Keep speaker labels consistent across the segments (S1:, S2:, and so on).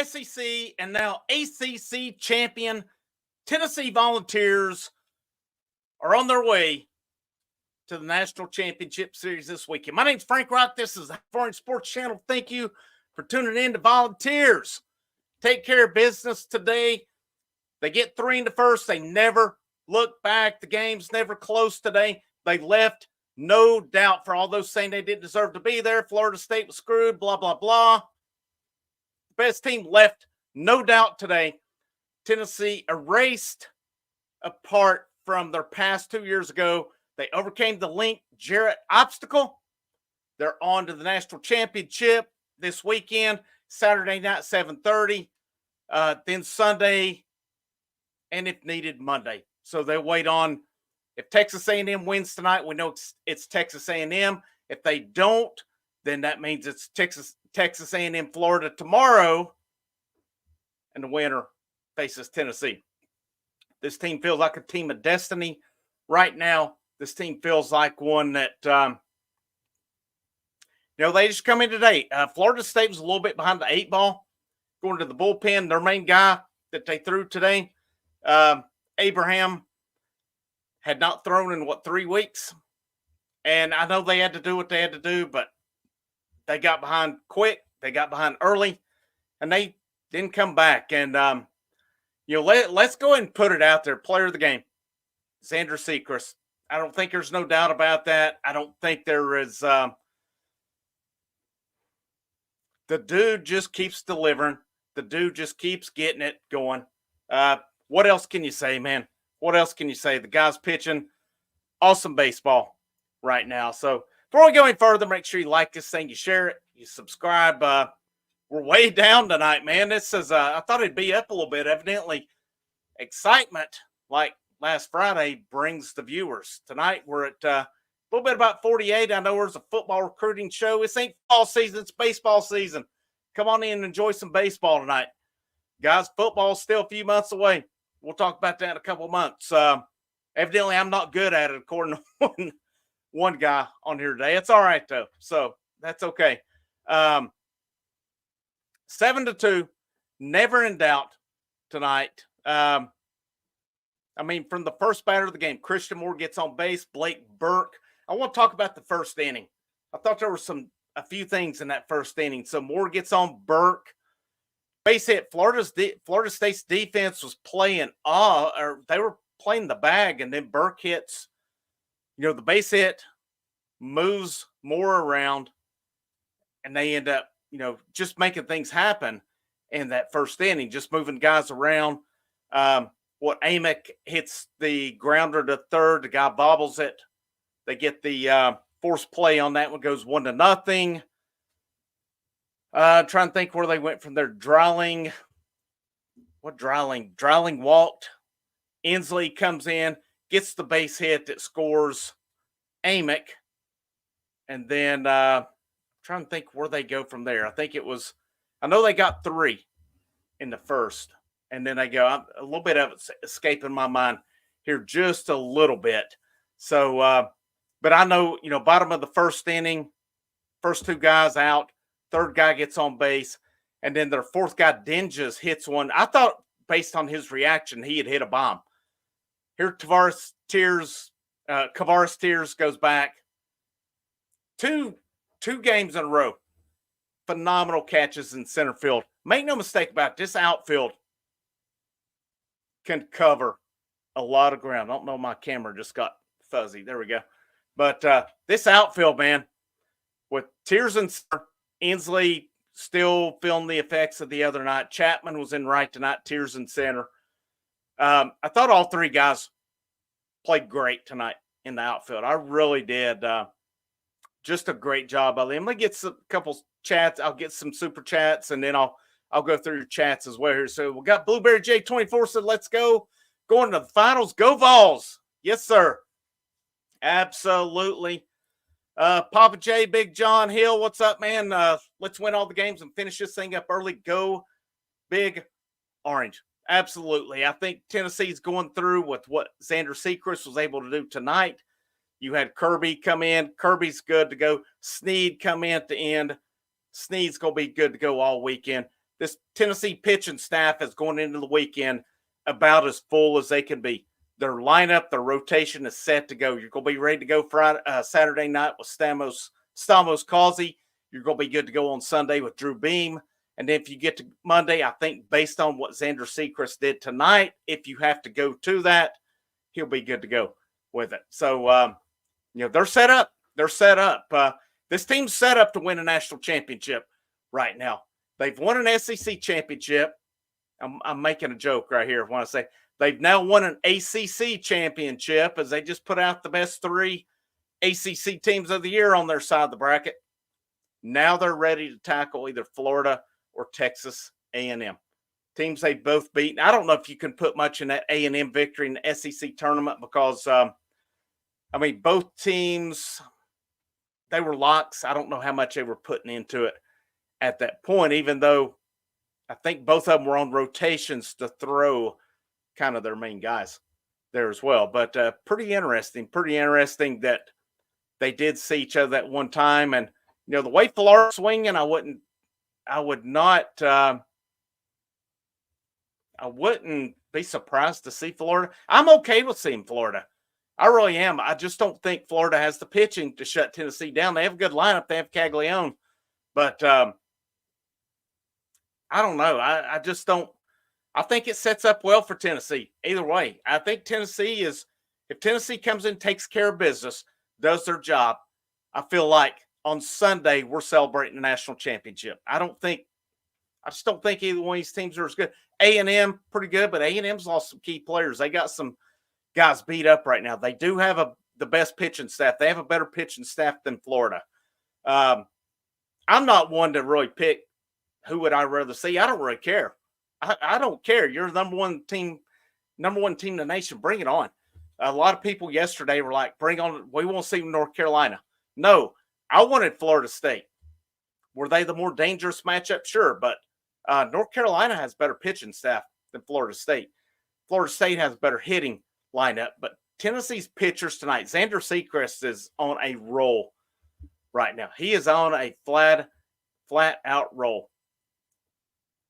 S1: SEC and now ACC champion Tennessee Volunteers are on their way to the National Championship Series this weekend. My name's Frank Rock. This is the Foreign Sports Channel. Thank you for tuning in to Volunteers. Take care of business today. They get 3 in the first. They never look back. The game's never close today. They left, no doubt, for all those saying they didn't deserve to be there. Florida State was screwed, blah, blah, blah. The best team left, no doubt today. Tennessee erased apart from their past 2 years ago. They overcame the Link Jarrett obstacle. They're on to the national championship this weekend, Saturday night, 7:30. Then Sunday, and if needed, Monday. So they'll wait on. If Texas A&M wins tonight, we know it's Texas A&M. If they don't, then that means it's Texas A&M, Florida tomorrow, and the winner faces Tennessee. This team feels like a team of destiny right now. This team feels like one that, they just come in today. Florida State was a little bit behind the 8 ball, going to the bullpen. Their main guy that they threw today, Abraham, had not thrown in, 3 weeks? And I know they had to do what they had to do, but they got behind quick. They got behind early, and they didn't come back. And, let's go ahead and put it out there. Player of the game, Xander Sechrist. I don't think there's no doubt about that. I don't think there is. The dude just keeps delivering. The dude just keeps getting it going. What else can you say, man? What else can you say? The guy's pitching awesome baseball right now. So before we go any further, make sure you like this thing, you share it, you subscribe. We're way down tonight, man. This is, I thought it'd be up a little bit. Evidently, excitement like last Friday brings the viewers. Tonight, we're at a little bit about 48. I know there's a football recruiting show. This ain't fall season. It's baseball season. Come on in and enjoy some baseball tonight. Guys, football's still a few months away. We'll talk about that in a couple of months. Evidently, I'm not good at it, according to one guy on here today. It's all right, though. So that's okay. 7-2, never in doubt tonight. From the first batter of the game, Christian Moore gets on base. Blake Burke. I want to talk about the first inning. I thought there were a few things in that first inning. So Moore gets on Burke. Base hit. Florida State's defense was playing they were playing the bag, and then Burke hits. The base hit moves Moore around, and they end up, just making things happen in that first inning, just moving guys around. Amick hits the grounder to third. The guy bobbles it. They get the force play on that one, goes 1-0. Trying to think where they went from there. Dreiling walked. Inslee comes in, gets the base hit that scores Amick. And then trying to think where they go from there. I know they got 3 in the first. And then they go, a little bit of it's escaping my mind here just a little bit. So, but I know, bottom of the first inning, first 2 guys out, third guy gets on base, and then their fourth guy, Dinges, hits one. I thought, based on his reaction, he had hit a bomb. Here, Kavaris Tears goes back. Two games in a row. Phenomenal catches in center field. Make no mistake about it, this outfield can cover a lot of ground. I don't know, my camera just got fuzzy. There we go. But this outfield, man, with Tears and Inslee still feeling the effects of the other night. Chapman was in right tonight, Tears in center. I thought all 3 guys played great tonight in the outfield. I really did. Just a great job by them. I'm going to get a couple chats. I'll get some super chats, and then I'll go through your chats as well here. So we got Blueberry J24 said, let's go. Going to the finals. Go Vols. Yes, sir. Absolutely. Papa J, Big John Hill, what's up, man? Let's win all the games and finish this thing up early. Go Big Orange. Absolutely. I think Tennessee's going through with what Xander Sechrist was able to do tonight. You had Kirby come in. Kirby's good to go. Sneed come in at the end. Sneed's going to be good to go all weekend. this Tennessee pitching staff is going into the weekend about as full as they can be. Their lineup, their rotation is set to go. You're going to be ready to go Saturday night with Stamos Causey. You're going to be good to go on Sunday with Drew Beam. And then if you get to Monday, I think based on what Xander Sechrist did tonight, if you have to go to that, he'll be good to go with it. So, they're set up. They're set up. This team's set up to win a national championship right now. They've won an SEC championship. I'm making a joke right here when I say they've now won an ACC championship as they just put out the best 3 ACC teams of the year on their side of the bracket. Now they're ready to tackle either Florida or Texas A&M. Teams they've both beaten. I don't know if you can put much in that A&M victory in the SEC tournament because, both teams, they were locks. I don't know how much they were putting into it at that point, even though I think both of them were on rotations to throw kind of their main guys there as well. But pretty interesting that they did see each other at one time. And, the way Florida's swinging, I wouldn't be surprised to see Florida. I'm okay with seeing Florida. I really am. I just don't think Florida has the pitching to shut Tennessee down. They have a good lineup. They have Caglione. But I don't know. I just don't. I think it sets up well for Tennessee. Either way, I think if Tennessee comes in, takes care of business, does their job, I feel like on Sunday we're celebrating the national championship. I just don't think either one of these teams are as good. A&M, pretty good, but A&M's lost some key players. They got some guys beat up right now. They do have the best pitching staff. They have a better pitching staff than Florida. I'm not one to really pick who would I rather see. I don't really care. I don't care. You're the number one team in the nation. Bring it on. A lot of people yesterday were like, bring on, we won't see North Carolina. No, I wanted Florida State. Were they the more dangerous matchup? Sure, but North Carolina has better pitching staff than Florida State. Florida State has better hitting lineup, but Tennessee's pitchers tonight, Xander Sechrist is on a roll right now. He is on a flat out roll.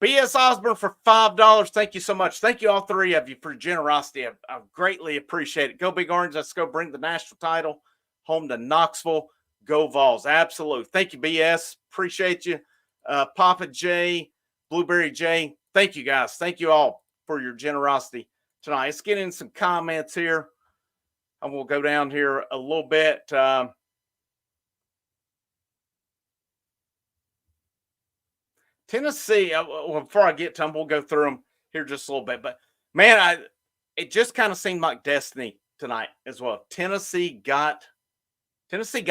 S1: B.S. Osborne for $5. Thank you so much. Thank you, all 3 of you, for your generosity. I greatly appreciate it. Go Big Orange. Let's go bring the national title home to Knoxville. Go Vols. Absolutely. Thank you, B.S. Appreciate you. Papa J, Blueberry J. Thank you, guys. Thank you all for your generosity tonight. Let's get in some comments here. And we'll go down here a little bit. Tennessee, before I get to them, we'll go through them here just a little bit. But, man, it just kind of seemed like destiny tonight as well. Tennessee got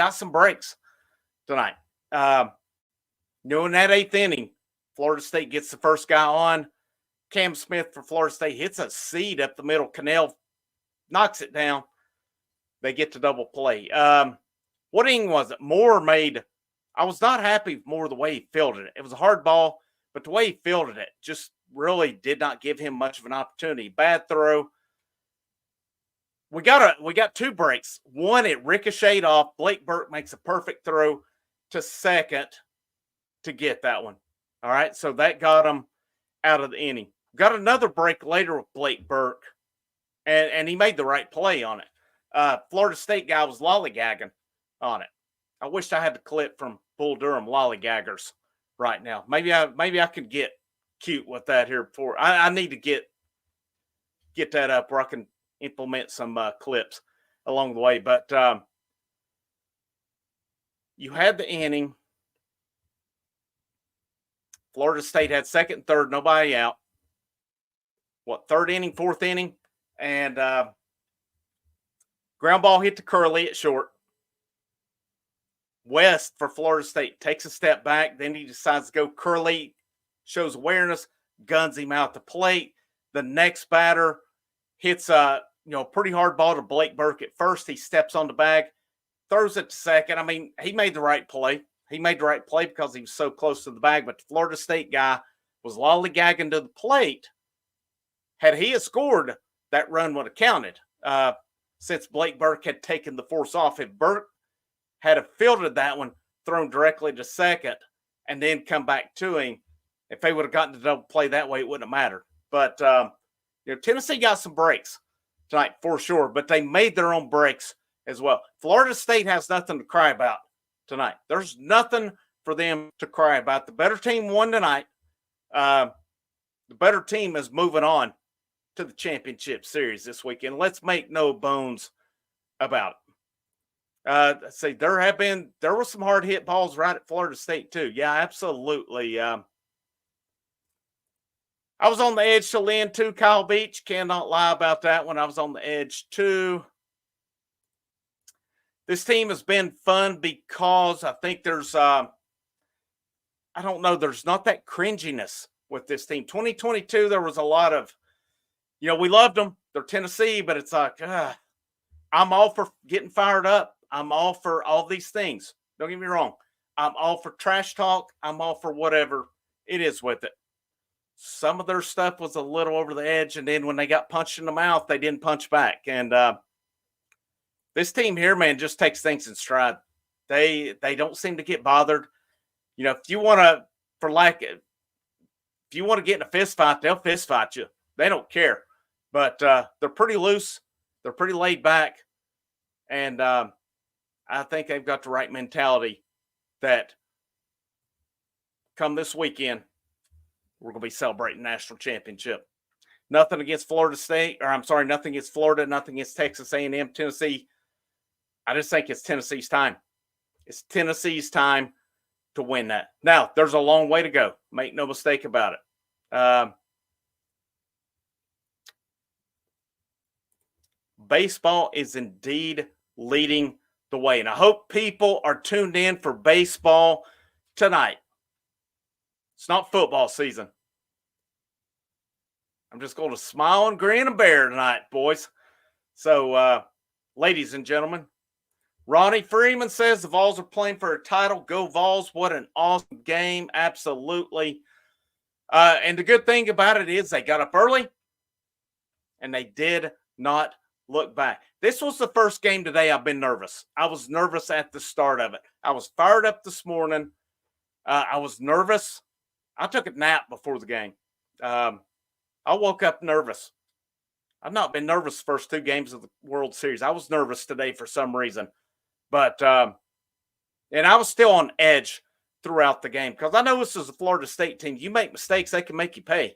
S1: some breaks tonight. In that 8th inning, Florida State gets the first guy on. Cam Smith for Florida State hits a seed up the middle. Cannell knocks it down. They get to double play. What inning was it? Moore made – I was not happy with Moore the way he fielded it. It was a hard ball, but the way he fielded it just really did not give him much of an opportunity. Bad throw. We got 2 breaks. One, it ricocheted off. Blake Burke makes a perfect throw to second to get that one. All right, so that got him out of the inning. Got another break later with Blake Burke, and he made the right play on it. Florida State guy was lollygagging on it. I wish I had the clip from Bull Durham lollygaggers right now. Maybe I could get cute with that here before. I need to get that up where I can implement some clips along the way. But you had the inning. Florida State had second and third, nobody out. Third inning, fourth inning? And ground ball hit to Curley at short. West for Florida State takes a step back. Then he decides to go. Curley shows awareness, guns him out the plate. The next batter hits a pretty hard ball to Blake Burke at first. He steps on the bag, throws it to second. I mean, he made the right play. He made the right play because he was so close to the bag. But the Florida State guy was lollygagging to the plate. Had he scored, that run would have counted since Blake Burke had taken the force off. If Burke had fielded that one, thrown directly to second, and then come back to him, If they would have gotten to double play that way, it wouldn't have mattered. But Tennessee got some breaks tonight for sure, but they made their own breaks as well. Florida State has nothing to cry about tonight. There's nothing for them to cry about. The better team won tonight. The better team is moving on to the championship series this weekend. Let's make no bones about it. Say there were some hard hit balls right at Florida State too. Yeah, absolutely. I was on the edge till then too, Kyle Beach. Cannot lie about that one. I was on the edge too. This team has been fun because I think there's I don't know, there's not that cringiness with this team. 2022, there was a lot of, we loved them. They're Tennessee, but it's like, I'm all for getting fired up. I'm all for all these things. Don't get me wrong. I'm all for trash talk. I'm all for whatever it is with it. Some of their stuff was a little over the edge, and then when they got punched in the mouth, they didn't punch back. And this team here, man, just takes things in stride. They don't seem to get bothered. If you want to, if you want to get in a fist fight, they'll fist fight you. They don't care. But they're pretty loose. They're pretty laid back. And I think they've got the right mentality that come this weekend, we're going to be celebrating national championship. Nothing against Florida State, nothing against Florida, nothing against Texas A&M, Tennessee. I just think it's Tennessee's time. It's Tennessee's time to win that. Now, there's a long way to go. Make no mistake about it. Baseball is indeed leading the way. And I hope people are tuned in for baseball tonight. It's not football season. I'm just going to smile and grin and bear tonight, boys. So, ladies and gentlemen, Ronnie Freeman says the Vols are playing for a title. Go Vols. What an awesome game. Absolutely. And the good thing about it is they got up early and they did not look back. This was the first game today I've been nervous. I was nervous at the start of it. I was fired up this morning. I was nervous. I took a nap before the game. I woke up nervous. I've not been nervous the first two games of the World Series. I was nervous today for some reason. But, and I was still on edge throughout the game because I know this is a Florida State team. You make mistakes, they can make you pay.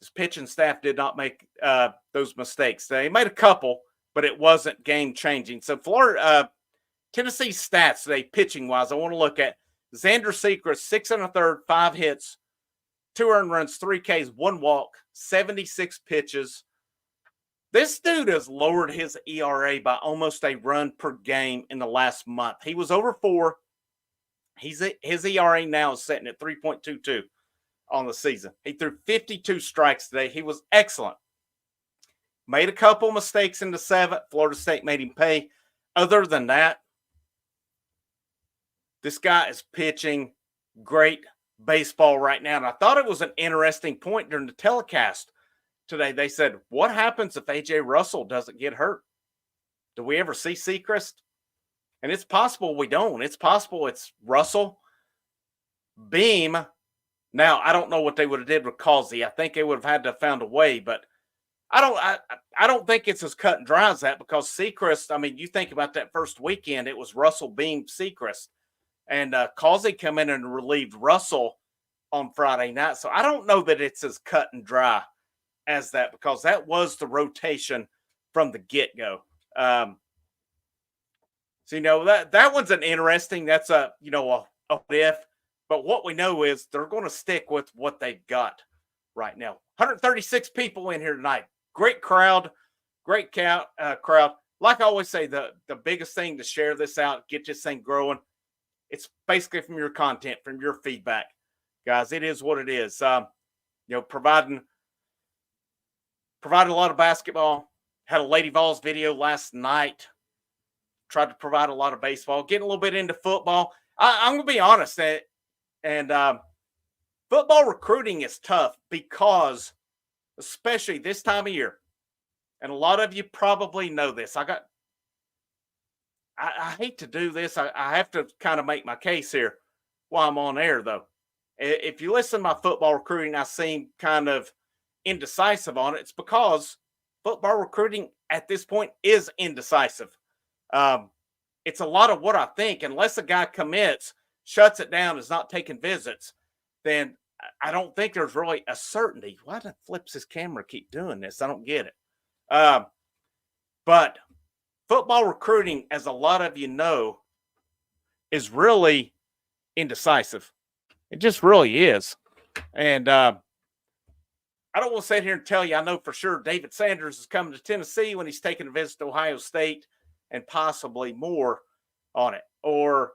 S1: This pitching staff did not make those mistakes. They made a couple, but it wasn't game-changing. So Tennessee's stats today, pitching-wise, I want to look at Xander Sechrist, 6 1/3, 5 hits, 2 earned runs, 3 Ks, 1 walk, 76 pitches. This dude has lowered his ERA by almost a run per game in the last month. He was over 4. His ERA now is sitting at 3.22 on the season. He threw 52 strikes today. He was excellent. Made a couple mistakes in the 7th. Florida State made him pay. Other than that, this guy is pitching great baseball right now. And I thought it was an interesting point during the telecast today. They said, what happens if A.J. Russell doesn't get hurt? Do we ever see Sechrist? And it's possible we don't. It's possible it's Russell, Beam. Now, I don't know what they would have did with Causey. I think they would have had to have found a way, but I don't think it's as cut and dry as that because Sechrist, you think about that first weekend, it was Russell, Beam, Sechrist. And Causey come in and relieved Russell on Friday night. So I don't know that it's as cut and dry as that because that was the rotation from the get-go. So, that one's an interesting, that's a if. But what we know is they're going to stick with what they've got right now. 136 people in here tonight. Great crowd. Great crowd. Like I always say, the biggest thing to share this out, get this thing growing, it's basically from your content, from your feedback. Guys, it is what it is. Providing a lot of basketball. Had a Lady Vols video last night. Tried to provide a lot of baseball. Getting a little bit into football. I'm going to be honest, and football recruiting is tough because, especially this time of year, and a lot of you probably know this. I hate to do this. I have to kind of make my case here while I'm on air, though. If you listen to my football recruiting, I seem kind of indecisive on it. It's because football recruiting at this point is indecisive. Um, it's a lot of what I think. Unless a guy commits, shuts it down, is not taking visits, then I don't think there's really a certainty. Why the flips his camera keep doing this? I don't get it. But football recruiting, as a lot of you know, is really indecisive. It just really is. And I don't want to sit here and tell you I know for sure David Sanders is coming to Tennessee when he's taking a visit to Ohio State and possibly more on it. Or,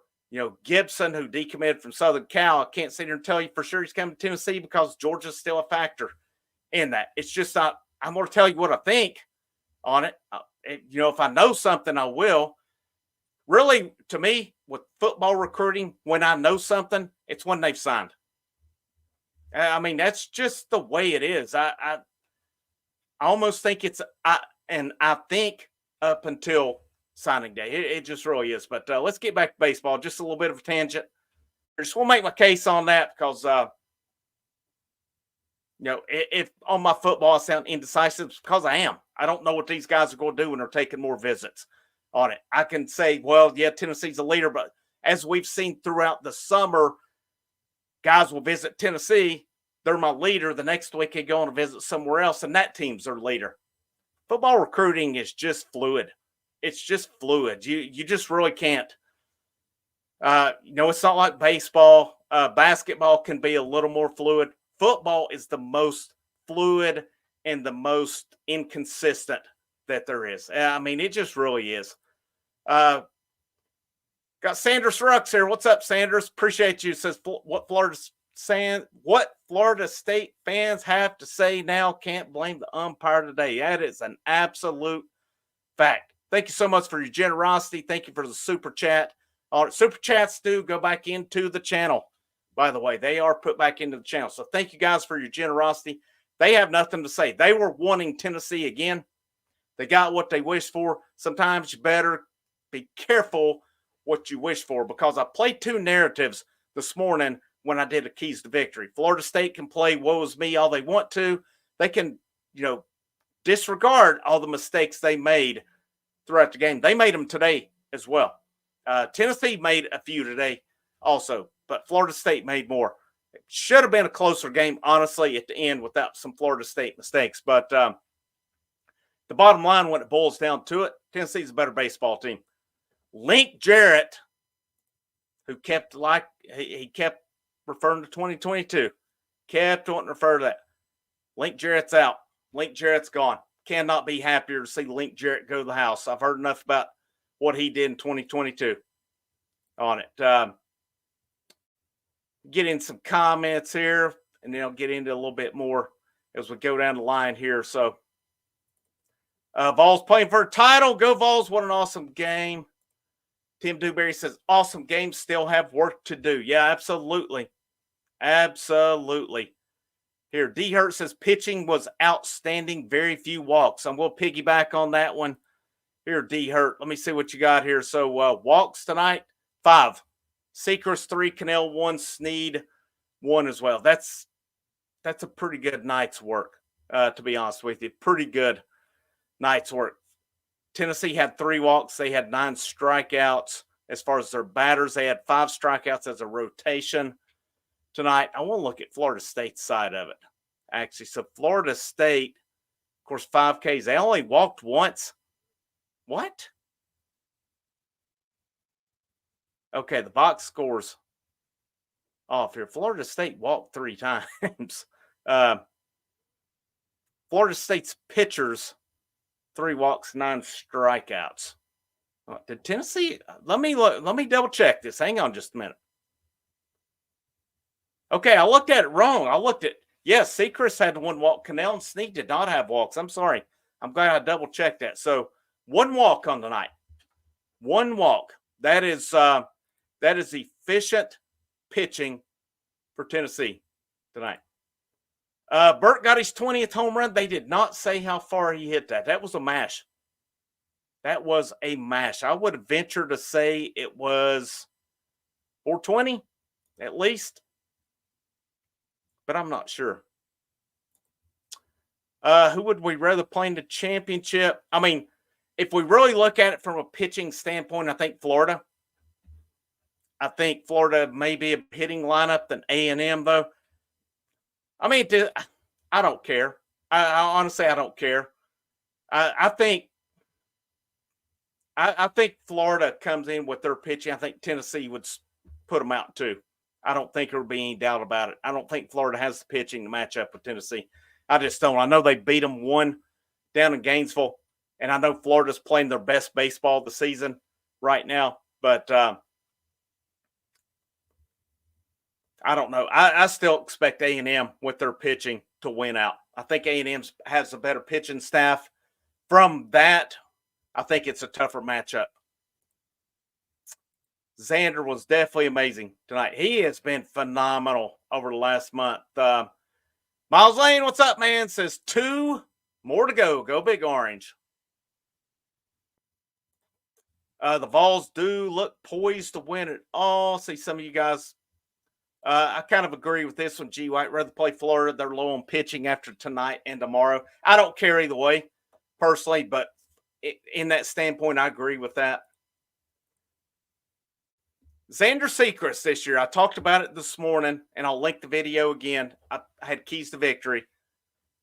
S1: Gibson, who decommitted from Southern Cal, I can't sit here and tell you for sure he's coming to Tennessee because Georgia's still a factor in that. It's just not, I'm going to tell you what I think on it. If I know something, I will. Really, to me, with football recruiting, when I know something, it's when they've signed. I mean, that's just the way it is. I almost think I think up until signing day, it just really is. But let's get back to baseball. Just a little bit of a tangent. I just want to make my case on that because, if on my football I sound indecisive, it's because I am. I don't know what these guys are going to do when they're taking more visits on it. I can say, well, yeah, Tennessee's a leader, but as we've seen throughout the summer, guys will visit Tennessee. They're my leader. The next week they go on to visit somewhere else, and that team's their leader. Football recruiting is just fluid. It's just fluid. You just really can't. It's not like baseball. Basketball can be a little more fluid. Football is the most fluid and the most inconsistent that there is. I mean, it just really is. Got Sanders Rux here. What's up, Sanders? Appreciate you. Says what Florida State fans have to say now. Can't blame the umpire today. That is an absolute fact. Thank you so much for your generosity. Thank you for the super chat. Super chats do go back into the channel. By the way, they are put back into the channel. So thank you guys for your generosity. They have nothing to say. They were wanting Tennessee again. They got what they wished for. Sometimes you better be careful what you wish for, because I played two narratives this morning when I did a Keys to Victory. Florida State can play woe is me all they want to. They can, disregard all the mistakes they made throughout the game. They made them today as well. Tennessee made a few today also, but Florida State made more. It should have been a closer game, honestly, at the end without some Florida State mistakes. But the bottom line, when it boils down to it, Tennessee's a better baseball team. Link Jarrett, who kept referring to 2022, kept wanting to refer to that. Link Jarrett's out. Link Jarrett's gone. Cannot be happier to see Link Jarrett go to the house. I've heard enough about what he did in 2022 on it. Get in some comments here, and then I'll get into a little bit more as we go down the line here. So, Vols playing for a title. Go Vols. What an awesome game. Tim Dewberry says, awesome game, still have work to do. Yeah, absolutely. Absolutely. Here, D. Hurt says, pitching was outstanding, very few walks. I'm going to piggyback on that one. Here, D. Hurt, let me see what you got here. So, walks tonight, 5. Sechrist 3, Cannell 1, Sneed 1 as well. That's a pretty good night's work, to be honest with you. Pretty good night's work. Tennessee had 3 walks. They had 9 strikeouts. As far as their batters, they had 5 strikeouts as a rotation tonight. I want to look at Florida State's side of it, actually. So Florida State, of course, 5 Ks. They only walked once. What? Okay, the box scores off here. Florida State walked 3 times. Florida State's pitchers, 3 walks, 9 strikeouts. Did Tennessee? Let me double check this. Hang on just a minute. Okay, I looked at it wrong. Yes, Sechrist had 1 walk. Cannell and Sneak did not have walks. I'm sorry. I'm glad I double checked that. So 1 walk on the night. 1 walk. That is efficient pitching for Tennessee tonight. Burt got his 20th home run. They did not say how far he hit that. That was a mash. I would venture to say it was 420 at least. but I'm not sure. Who would we rather play in the championship? I mean, if we really look at it from a pitching standpoint, I think Florida. I think Florida may be a hitting lineup than A&M, though. I mean, I don't care. I honestly, I don't care. I think Florida comes in with their pitching. I think Tennessee would put them out too. I don't think there would be any doubt about it. I don't think Florida has the pitching to match up with Tennessee. I just don't. I know they beat them one down in Gainesville, and I know Florida's playing their best baseball of the season right now. But I don't know. I still expect A&M with their pitching to win out. I think A&M has a better pitching staff. From that, I think it's a tougher matchup. Xander was definitely amazing tonight. He has been phenomenal over the last month. Miles Lane, what's up, man? Says 2 more to go. Go Big Orange. The Vols do look poised to win it all. See some of you guys. I kind of agree with this one, G. White. Rather play Florida. They're low on pitching after tonight and tomorrow. I don't care either way, personally, but in that standpoint, I agree with that. Xander Secrets this year. I talked about it this morning, and I'll link the video again. I had keys to victory.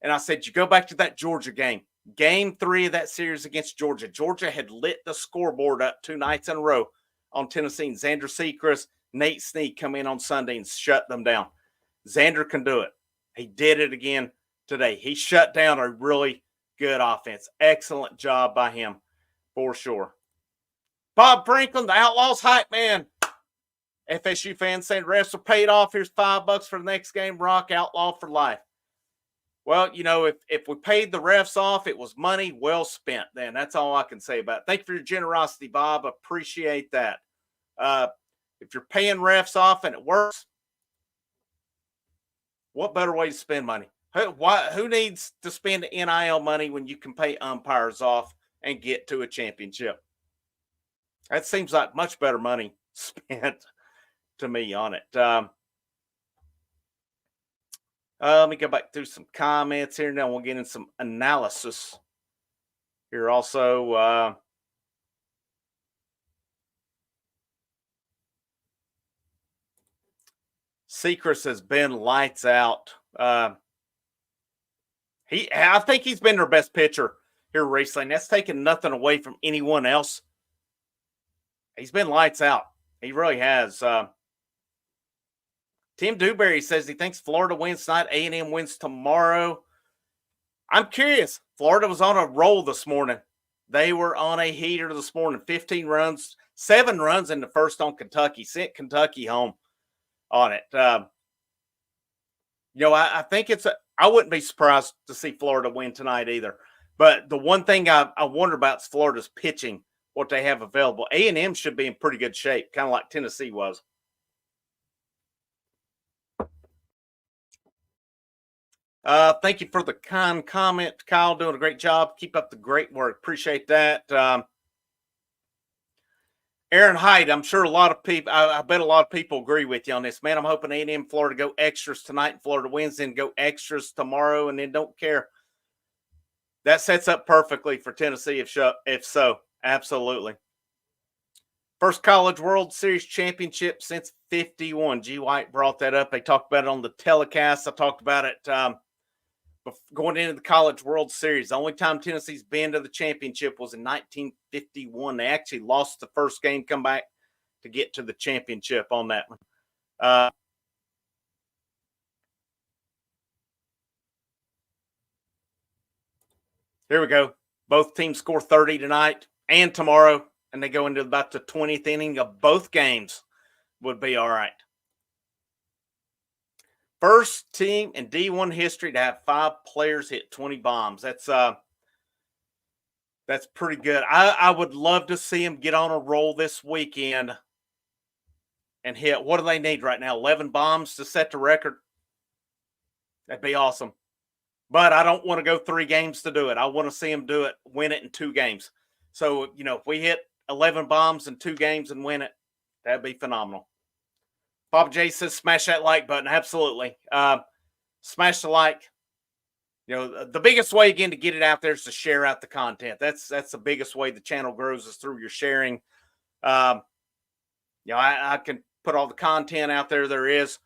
S1: And I said, you go back to that Georgia game. Game 3 of that series against Georgia. Georgia had lit the scoreboard up 2 nights in a row on Tennessee. And Xander Secrets, Nate Sneak come in on Sunday and shut them down. Xander can do it. He did it again today. He shut down a really good offense. Excellent job by him, for sure. Bob Franklin, the Outlaws hype man. FSU fans saying refs are paid off. Here's $5 for the next game. Rock Outlaw for life. Well, you know, if we paid the refs off, it was money well spent then. That's all I can say about it. Thank you for your generosity, Bob. Appreciate that. If you're paying refs off and it works, what better way to spend money? Who needs to spend NIL money when you can pay umpires off and get to a championship? That seems like much better money spent to me on it. Let me go back through some comments here. Now we'll get in some analysis here also. Secrets has been lights out. I think he's been their best pitcher here recently. That's taken nothing away from anyone else. He's been lights out. He really has. Tim Dewberry says he thinks Florida wins tonight. A&M wins tomorrow. I'm curious. Florida was on a roll this morning. They were on a heater this morning. 15 runs, 7 runs in the first on Kentucky. Sent Kentucky home on it. I think I wouldn't be surprised to see Florida win tonight either. But the one thing I wonder about is Florida's pitching, what they have available. A&M should be in pretty good shape, kind of like Tennessee was. Thank you for the kind comment, Kyle. Doing a great job. Keep up the great work. Appreciate that. Aaron Hyde, I'm sure a lot of people, I bet a lot of people agree with you on this, man. I'm hoping A&M Florida go extras tonight and Florida wins, then go extras tomorrow, and then don't care. That sets up perfectly for Tennessee if so. Absolutely. First College World Series championship since 51. G. White brought that up. They talked about it on the telecast. I talked about it going into the College World Series. The only time Tennessee's been to the championship was in 1951. They actually lost the first game, come back to get to the championship on that one. Here we go. Both teams score 30 tonight and tomorrow, and they go into about the 20th inning of both games. Would be all right. First team in D1 history to have 5 players hit 20 bombs. That's pretty good. I would love to see them get on a roll this weekend and hit. What do they need right now? 11 bombs to set the record. That'd be awesome. But I don't want to go 3 games to do it. I want to see them do it, win it in 2 games. So, if we hit 11 bombs in 2 games and win it, that'd be phenomenal. Papa J says, smash that like button. Absolutely. Smash the like. You know, the biggest way again to get it out there is to share out the content. That's the biggest way the channel grows is through your sharing. Um, I can put all the content out there is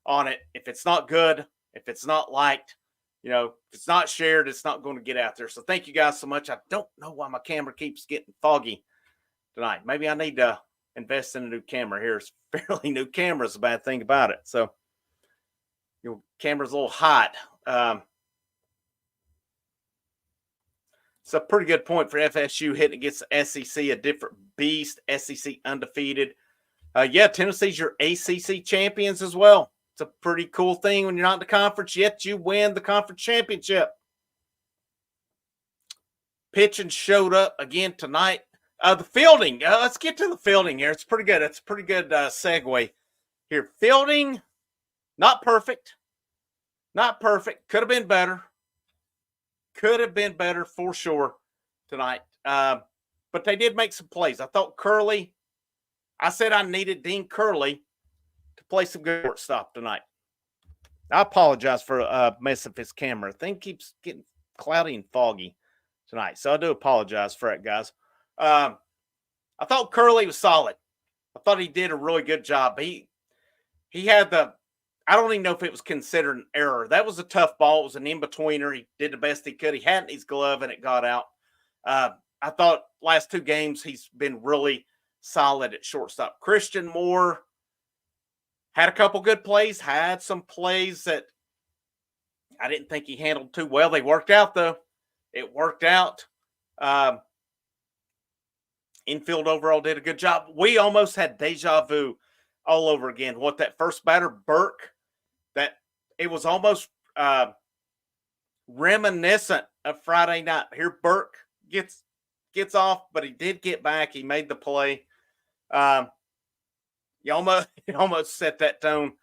S1: on it. If it's not good, if it's not liked, if it's not shared, it's not going to get out there. So thank you guys so much. I don't know why my camera keeps getting foggy tonight. Maybe I need to invest in a new camera here. It's a fairly new camera is a bad thing about it. So your camera's a little hot. It's a pretty good point for FSU hitting against the SEC, a different beast. SEC undefeated. Tennessee's your ACC champions as well. It's a pretty cool thing when you're not in the conference, yet you win the conference championship. Pitching showed up again tonight. The fielding. Let's get to the fielding here. It's pretty good. It's a pretty good segue here. Fielding, not perfect. Not perfect. Could have been better. Could have been better for sure tonight. But they did make some plays. I thought Curley, I said I needed Dean Curley to play some good shortstop tonight. I apologize for messing with his camera. The thing keeps getting cloudy and foggy tonight. So I do apologize for it, guys. I thought Curley was solid. I thought he did a really good job. He had I don't even know if it was considered an error. That was a tough ball. It was an in-betweener. He did the best he could. He had in his glove, and it got out. I thought last two games he's been really solid at shortstop. Christian Moore had a couple good plays, had some plays that I didn't think he handled too well. They worked out, though. It worked out. Infield overall did a good job. We almost had deja vu all over again. What that first batter, Burke, that it was almost reminiscent of Friday night. Here, Burke gets off, but he did get back. He made the play. He almost set that tone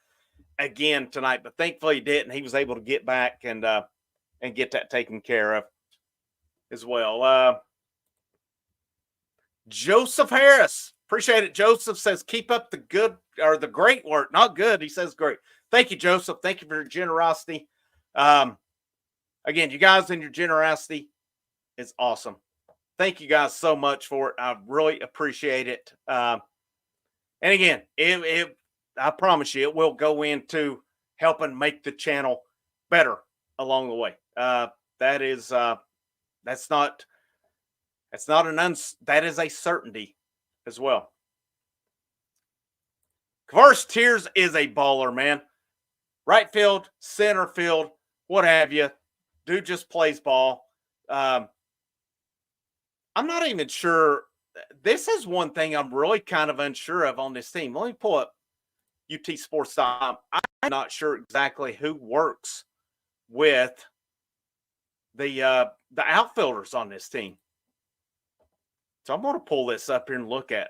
S1: again tonight, but thankfully he didn't. He was able to get back and get that taken care of as well. Joseph Harris. Appreciate it. Joseph says, keep up the good or the great work. Not good. He says great. Thank you, Joseph. Thank you for your generosity. Again, you guys and your generosity is awesome. Thank you guys so much for it. I really appreciate it. And again, I promise you, it will go into helping make the channel better along the way. That is a certainty as well. Kavaris Tears is a baller, man. Right field, center field, what have you. Dude just plays ball. I'm not even sure. This is one thing I'm really kind of unsure of on this team. Let me pull up UTSports.com. I'm not sure exactly who works with the outfielders on this team. So I'm going to pull this up here and look at.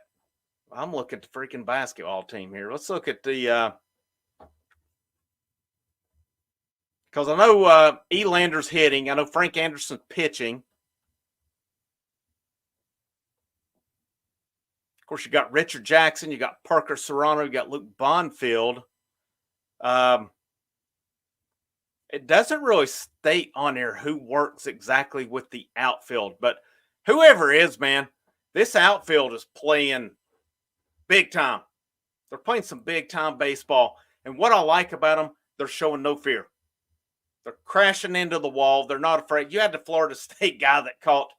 S1: I'm looking at the freaking basketball team here. Let's look at the because I know Elander's hitting. I know Frank Anderson's pitching. Of course, you got Richard Jackson. You got Parker Serrano. You got Luke Bonfield. It doesn't really state on here who works exactly with the outfield, but whoever is, man, this outfield is playing big time. They're playing some big time baseball. And what I like about them, they're showing no fear. They're crashing into the wall. They're not afraid. You had the Florida State guy that caught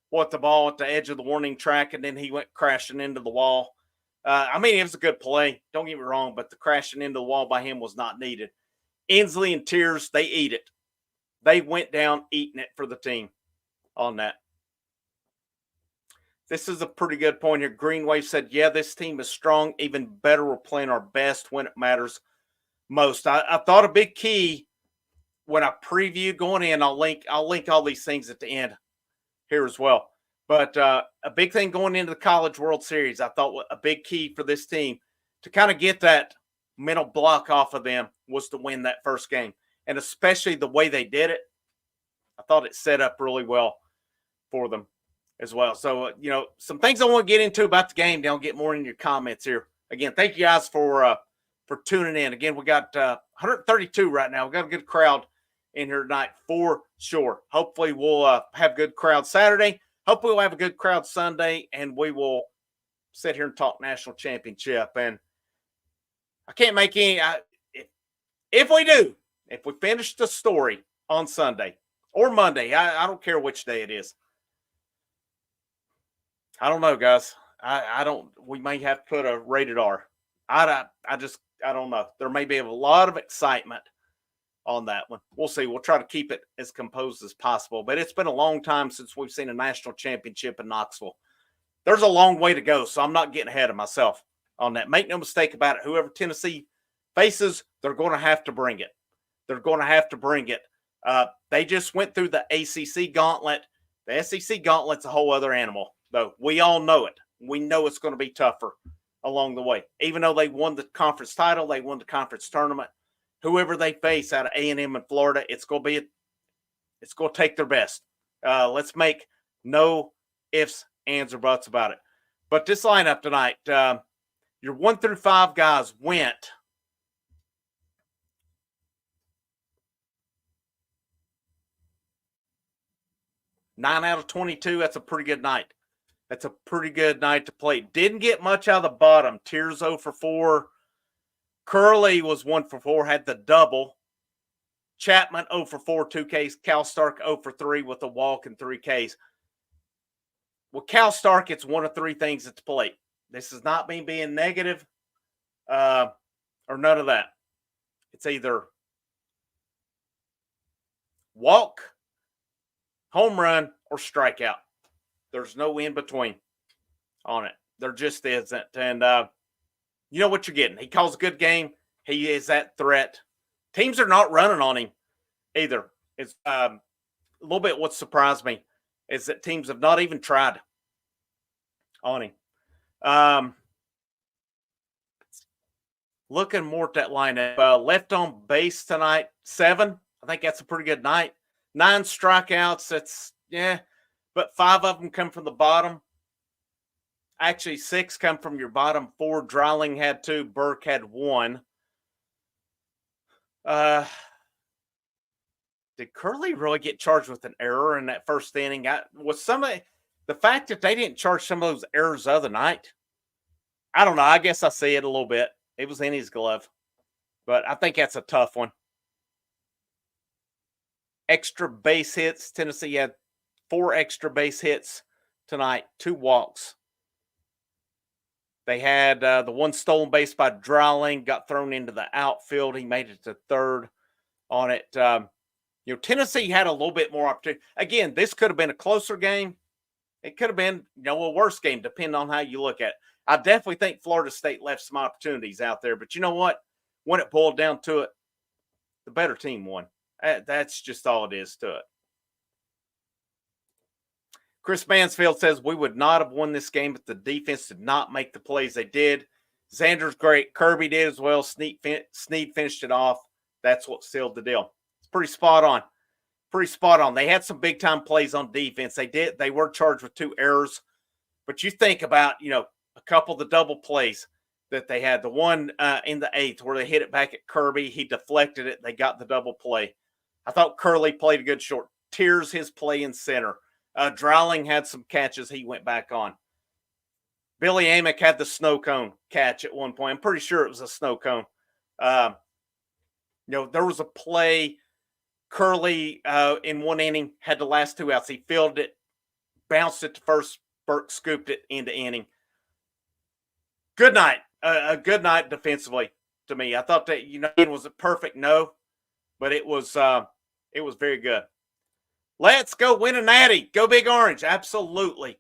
S1: the ball at the edge of the warning track, and then he went crashing into the wall. It was a good play. Don't get me wrong, but the crashing into the wall by him was not needed. Inslee and Tears, they eat it. They went down eating it for the team on that. This is a pretty good point here. Greenway said, yeah, this team is strong. Even better, we're playing our best when it matters most. I thought a big key when I previewed going in, I'll link all these things at the end here as well. But a big thing going into the College World Series, I thought a big key for this team to kind of get that mental block off of them was to win that first game. And especially the way they did it, I thought it set up really well for them as well. So, some things I want to get into about the game. Then I'll get more in your comments here. Again, thank you guys for tuning in. Again, we got 132 right now. We got a good crowd in here tonight for sure. Hopefully we'll have a good crowd Saturday. Hopefully we'll have a good crowd Sunday, and we will sit here and talk national championship. And I can't make any. If we finish the story on Sunday or Monday, I don't care which day it is. I don't know, guys. I don't. We may have to put a rated R. I don't know. There may be a lot of excitement on that one. We'll see. We'll try to keep it as composed as possible. But it's been a long time since we've seen a national championship in Knoxville. There's a long way to go, so I'm not getting ahead of myself on that. Make no mistake about it. Whoever Tennessee faces, they're going to have to bring it. They're going to have to bring it. They just went through the ACC gauntlet. The SEC gauntlet's a whole other animal, though. We all know it. We know it's going to be tougher along the way. Even though they won the conference title, they won the conference tournament. Whoever they face out of A&M in Florida, it's going to take their best. Let's make no ifs, ands, or buts about it. But this lineup tonight, your 1 through 5 guys went 9 out of 22. That's a pretty good night. That's a pretty good night to play. Didn't get much out of the bottom. Tears 0 for 4. Curley was 1 for 4, had the double. Chapman 0 for 4, 2 Ks. Cal Stark 0 for 3 with a walk and 3 Ks. With Cal Stark, it's one of 3 things at the plate. This is not me being negative or none of that. It's either walk, home run, or strikeout. There's no in between on it. There just isn't. And you know what you're getting. He calls a good game. He is that threat. Teams are not running on him either. It's a little bit what surprised me is that teams have not even tried on him. Looking more at that lineup. Left on base tonight, 7. I think that's a pretty good night. 9 strikeouts. That's, but 5 of them come from the bottom. Actually, 6 come from your bottom 4. Dreiling had 2. Burke had 1. Did Curley really get charged with an error in that first inning? The fact that they didn't charge some of those errors the other night, I don't know. I guess I see it a little bit. It was in his glove. But I think that's a tough one. Extra base hits. Tennessee had 4 extra base hits tonight, 2 walks. They had the 1 stolen base by Dreiling, got thrown into the outfield. He made it to 3rd on it. Tennessee had a little bit more opportunity. Again, this could have been a closer game. It could have been, a worse game, depending on how you look at it. I definitely think Florida State left some opportunities out there. But you know what? When it boiled down to it, the better team won. That's just all it is to it. Chris Mansfield says, we would not have won this game if the defense did not make the plays they did. Xander's great. Kirby did as well. Snead finished it off. That's what sealed the deal. It's pretty spot on. Pretty spot on. They had some big-time plays on defense. They were charged with 2 errors. But you think about, a couple of the double plays that they had. The one in the 8th where they hit it back at Kirby. He deflected it. They got the double play. I thought Curley played a good short. Tears his play in center. Dreiling had some catches he went back on. Billy Amick had the snow cone catch at one point. I'm pretty sure it was a snow cone. There was a play. Curley in one inning had the last 2 outs. He fielded it, bounced it to first. Burke scooped it into inning. Good night. A good night defensively to me. I thought that, was it perfect? No, but it was very good. Let's go win a natty. Go Big Orange. Absolutely.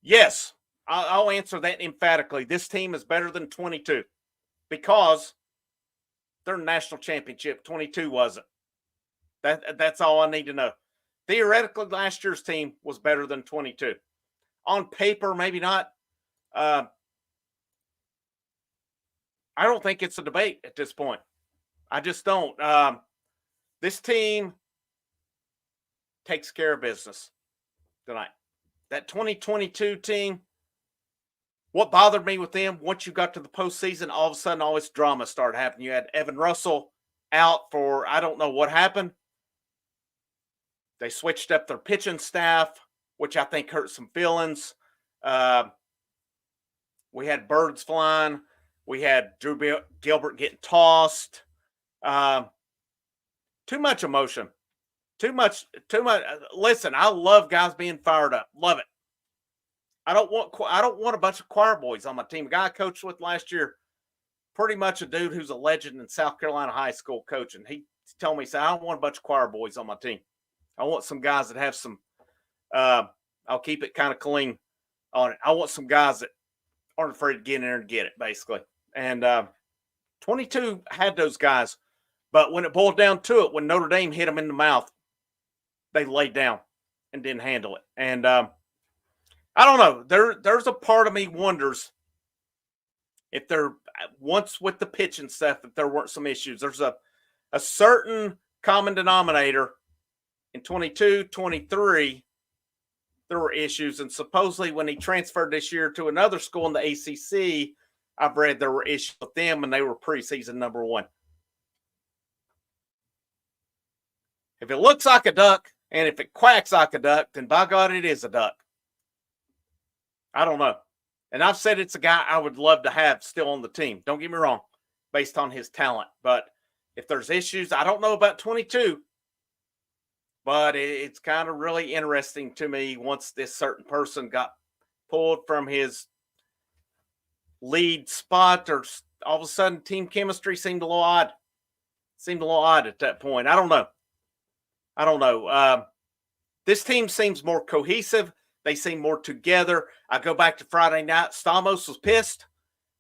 S1: Yes, I'll answer that emphatically. This team is better than 22 because they're national championship. 22 wasn't. That's all I need to know. Theoretically, last year's team was better than 22. On paper, maybe not. I don't think it's a debate at this point. I just don't. This team takes care of business tonight. That 2022 team, what bothered me with them, once you got to the postseason, all of a sudden all this drama started happening. You had Evan Russell out for, I don't know what happened. They switched up their pitching staff, which I think hurt some feelings. We had birds flying. We had Drew Gilbert getting tossed. Too much emotion. Too much. Listen, I love guys being fired up. Love it. I don't want a bunch of choir boys on my team. A guy I coached with last year, pretty much a dude who's a legend in South Carolina high school coaching. He told me, he said, I don't want a bunch of choir boys on my team. I want some guys that have some, I'll keep it kind of clean on it. I want some guys that aren't afraid to get in there and get it, basically. And 22 had those guys. But when it boiled down to it, when Notre Dame hit them in the mouth, they laid down and didn't handle it. And I don't know. There's a part of me wonders if there, once with the pitch and stuff, if there weren't some issues. There's a certain common denominator in 22, 23, there were issues. And supposedly when he transferred this year to another school in the ACC, I've read there were issues with them and they were preseason number 1. If it looks like a duck and if it quacks like a duck, then by God, it is a duck. I don't know. And I've said it's a guy I would love to have still on the team. Don't get me wrong, based on his talent. But if there's issues, I don't know about 22. But it's kind of really interesting to me once this certain person got pulled from his lead spot, or all of a sudden team chemistry seemed a little odd. At that point. I don't know. This team seems more cohesive. They seem more together. I go back to Friday night. Stamos was pissed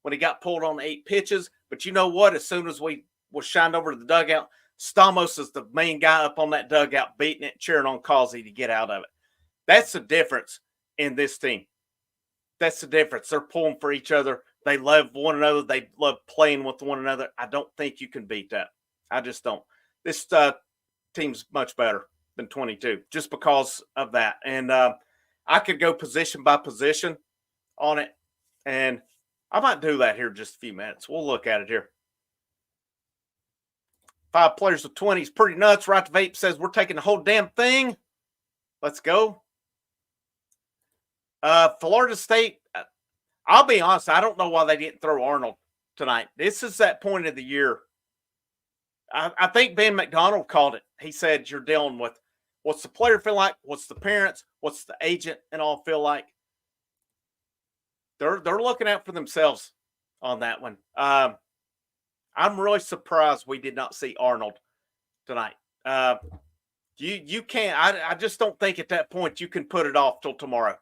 S1: when he got pulled on 8 pitches. But you know what? As soon as we was shined over to the dugout, Stamos is the main guy up on that dugout, beating it, cheering on Causey to get out of it. That's the difference in this team. That's the difference. They're pulling for each other. They love one another. They love playing with one another. I don't think you can beat that. I just don't. This team's much better than 22 just because of that. And I could go position by position on it, and I might do that here in just a few minutes. We'll look at it here. 5 players with 20 is pretty nuts. Right to Vape says we're taking the whole damn thing. Let's go. Florida State, I'll be honest, I don't know why they didn't throw Arnold tonight. This is that point of the year. I think Ben McDonald called it. He said you're dealing with what's the player feel like, what's the parents, what's the agent and all feel like. They're looking out for themselves on that one. I'm really surprised we did not see Arnold tonight. You can't. I just don't think at that point you can put it off till tomorrow.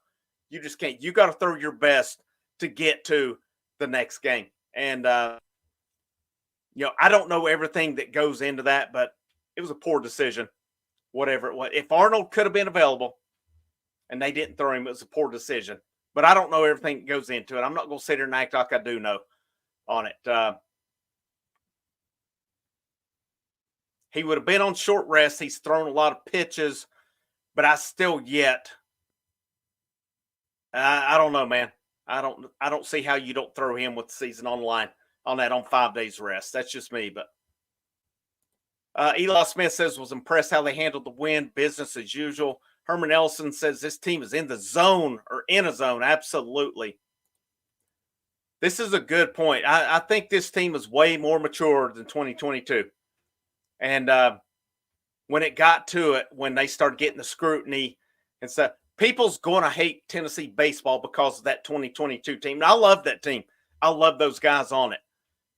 S1: You just can't. You got to throw your best to get to the next game. And you know, I don't know everything that goes into that, but it was a poor decision. Whatever it was. If Arnold could have been available and they didn't throw him, it was a poor decision. But I don't know everything that goes into it. I'm not going to sit here and act like I do know on it. He would have been on short rest. He's thrown a lot of pitches, but I still I don't know, man. I don't see how you don't throw him with the season on the line on that on 5 days rest. That's just me. But Eli Smith says was impressed how they handled the win. Business as usual. Herman Ellison says this team is in the zone or in a zone. Absolutely. This is a good point. I think this team is way more mature than 2022. And when it got to it, when they started getting the scrutiny and stuff, people's going to hate Tennessee baseball because of that 2022 team. And I love that team. I love those guys on it.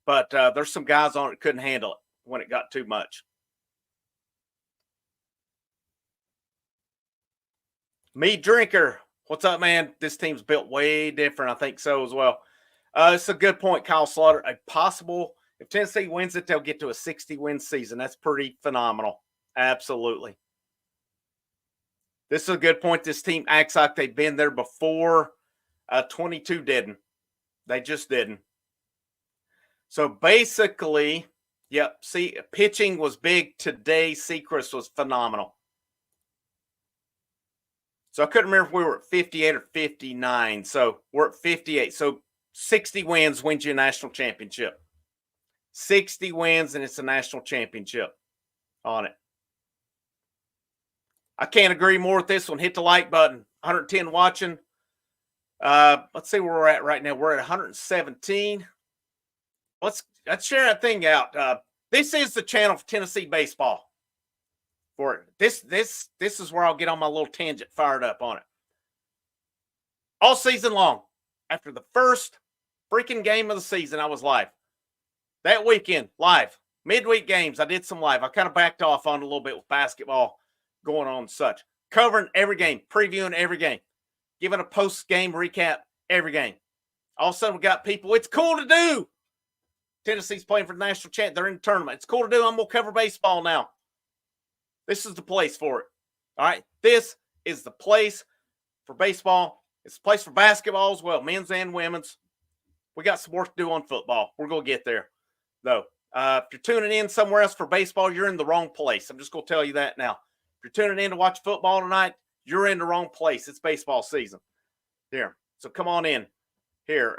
S1: But there's some guys on it that couldn't handle it when it got too much. Me Drinker, what's up, man? This team's built way different. I think so as well. It's a good point, Kyle Slaughter. A possible, if Tennessee wins it, they'll get to a 60-win season. That's pretty phenomenal. Absolutely. This is a good point. This team acts like they've been there before. 22 didn't. They just didn't. So basically, yep, see, pitching was big today. Sechrist was phenomenal. So I couldn't remember if we were at 58 or 59. So we're at 58. So 60 wins you a national championship. 60 wins and it's a national championship on it. I can't agree more with this one. Hit the like button. 110 watching. Let's see where we're at right now. We're at 117. Let's share that thing out. This is the channel for Tennessee baseball. For it. This is where I'll get on my little tangent fired up on it. All season long. After the first freaking game of the season, I was live. That weekend, live. Midweek games, I did some live. I kind of backed off on it a little bit with basketball going on and such. Covering every game, previewing every game, giving a post-game recap every game. All of a sudden, we got people. It's cool to do. Tennessee's playing for the national champ. They're in the tournament. It's cool to do. I'm going to cover baseball now. This is the place for it. All right? This is the place for baseball. It's the place for basketball as well, men's and women's. We got some work to do on football. We're going to get there, though. If you're tuning in somewhere else for baseball, you're in the wrong place. I'm just going to tell you that now. If you're tuning in to watch football tonight, you're in the wrong place. It's baseball season. Here. So come on in here.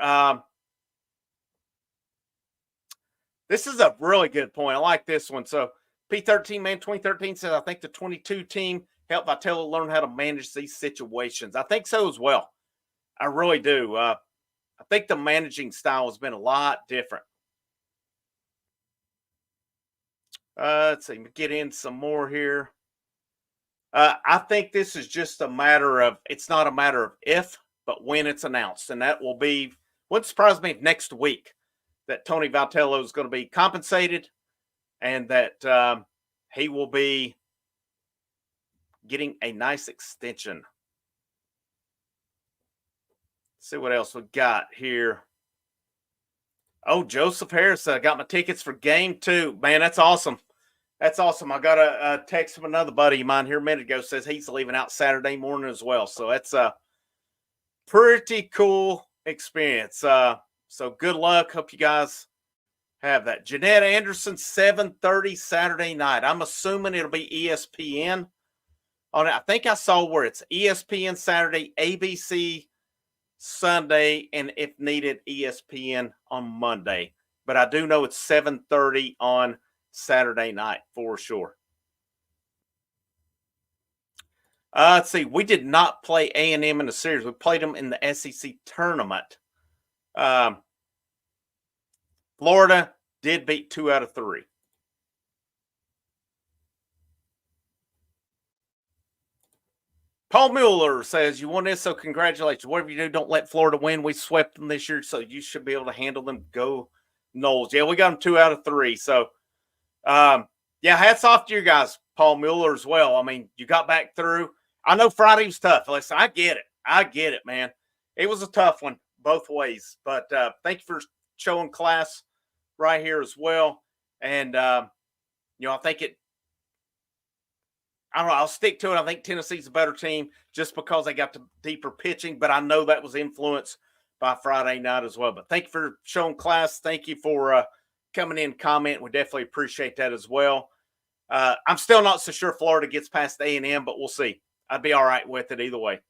S1: This is a really good point. I like this one. So P13 Man 2013 says, I think the 22 team helped Vitello learn how to manage these situations. I think so as well. I really do. I think the managing style has been a lot different. Let's see. Get in some more here. I think this is just a matter of, it's not a matter of if, but when it's announced. And that will be, wouldn't surprise me if next week that Tony Vitello is going to be compensated and that he will be getting a nice extension. Let's see what else we got here. Oh, Joseph Harris, I got my tickets for game 2. Man, that's awesome. That's awesome. I got a text from another buddy of mine here a minute ago, says he's leaving out Saturday morning as well. So that's a pretty cool experience. So good luck. Hope you guys have that. Jeanette Anderson, 7:30 Saturday night. I'm assuming it'll be ESPN on it. I think I saw where it's ESPN Saturday, ABC Sunday, and if needed, ESPN on Monday. But I do know it's 7:30 on Saturday night for sure. Let's see. We did not play A&M in the series. We played them in the SEC tournament. Florida did beat 2 out of 3. Paul Mueller says, you won this, so congratulations. Whatever you do, don't let Florida win. We swept them this year, so you should be able to handle them. Go Noles. Yeah, we got them 2 out of 3. So, yeah, hats off to you guys, Paul Mueller as well. I mean, you got back through. I know Friday was tough. Listen, I get it. I get it, man. It was a tough one both ways. But thank you for showing class right here as well. And, I think I don't know. I'll stick to it. I think Tennessee's a better team just because they got the deeper pitching. But I know that was influenced by Friday night as well. But thank you for showing class. Thank you for coming in, comment. We definitely appreciate that as well. I'm still not so sure Florida gets past A&M, but we'll see. I'd be all right with it either way.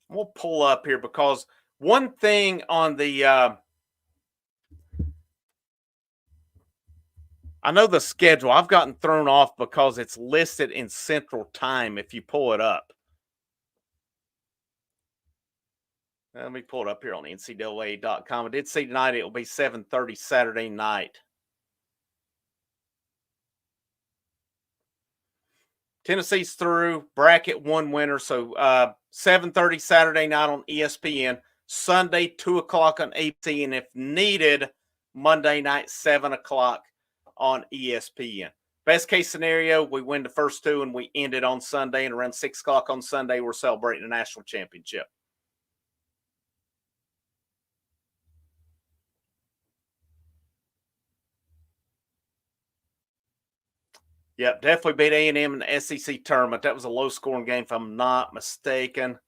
S1: We'll pull up here because one thing on the I know the schedule. I've gotten thrown off because it's listed in Central Time if you pull it up. Let me pull it up here on NCAA.com. I did see tonight it will be 7:30 Saturday night. Tennessee's through. Bracket 1 winner. So 7:30 Saturday night on ESPN. Sunday, 2 o'clock on ABC. And if needed, Monday night, 7 o'clock on ESPN. Best case scenario, we win the first 2 and we end it on Sunday. And around 6 o'clock on Sunday, we're celebrating the national championship. Yep, definitely beat A&M in the SEC tournament. That was a low-scoring game, if I'm not mistaken.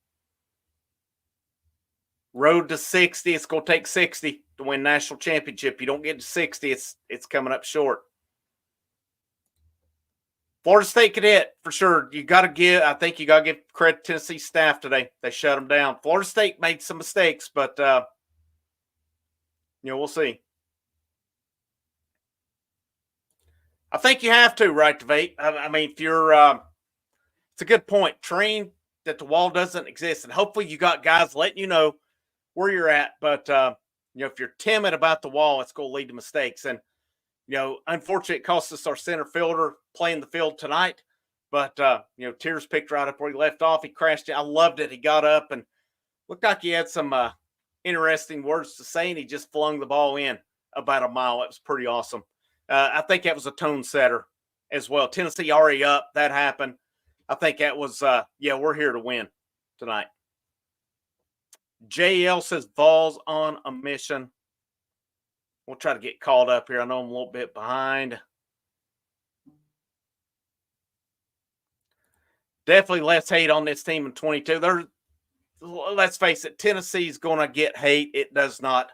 S1: Road to 60. It's going to take 60 to win national championship. You don't get to 60, it's coming up short. Florida State could hit for sure. I think you got to give credit to Tennessee staff today. They shut them down. Florida State made some mistakes, but, we'll see. I think you have to, right, Debate. I mean, if you're, it's a good point. Train that the wall doesn't exist, and hopefully you got guys letting you know where you're at. But if you're timid about the wall, it's going to lead to mistakes. And unfortunately, it cost us our center fielder playing the field tonight. But Tears picked right up where he left off. He crashed it. I loved it. He got up and looked like he had some interesting words to say, and he just flung the ball in about a mile. It was pretty awesome. I think that was a tone setter as well. Tennessee already up. That happened. I think that was, we're here to win tonight. JL says Vols on a mission. We'll try to get caught up here. I know I'm a little bit behind. Definitely less hate on this team in 22. Let's face it, Tennessee's going to get hate. It does not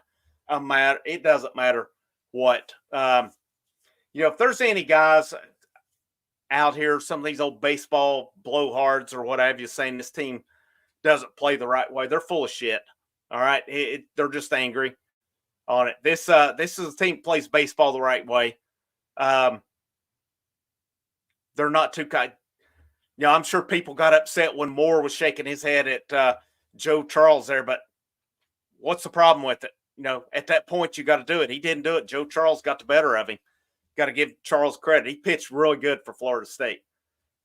S1: matter. It doesn't matter what. If there's any guys out here, some of these old baseball blowhards or what have you, saying this team doesn't play the right way, they're full of shit. All right, they're just angry on it. This is a team that plays baseball the right way. They're not too kind. I'm sure people got upset when Moore was shaking his head at Joe Charles there, but what's the problem with it? At that point, you got to do it. He didn't do it. Joe Charles got the better of him. Got to give Charles credit. He pitched really good for Florida State.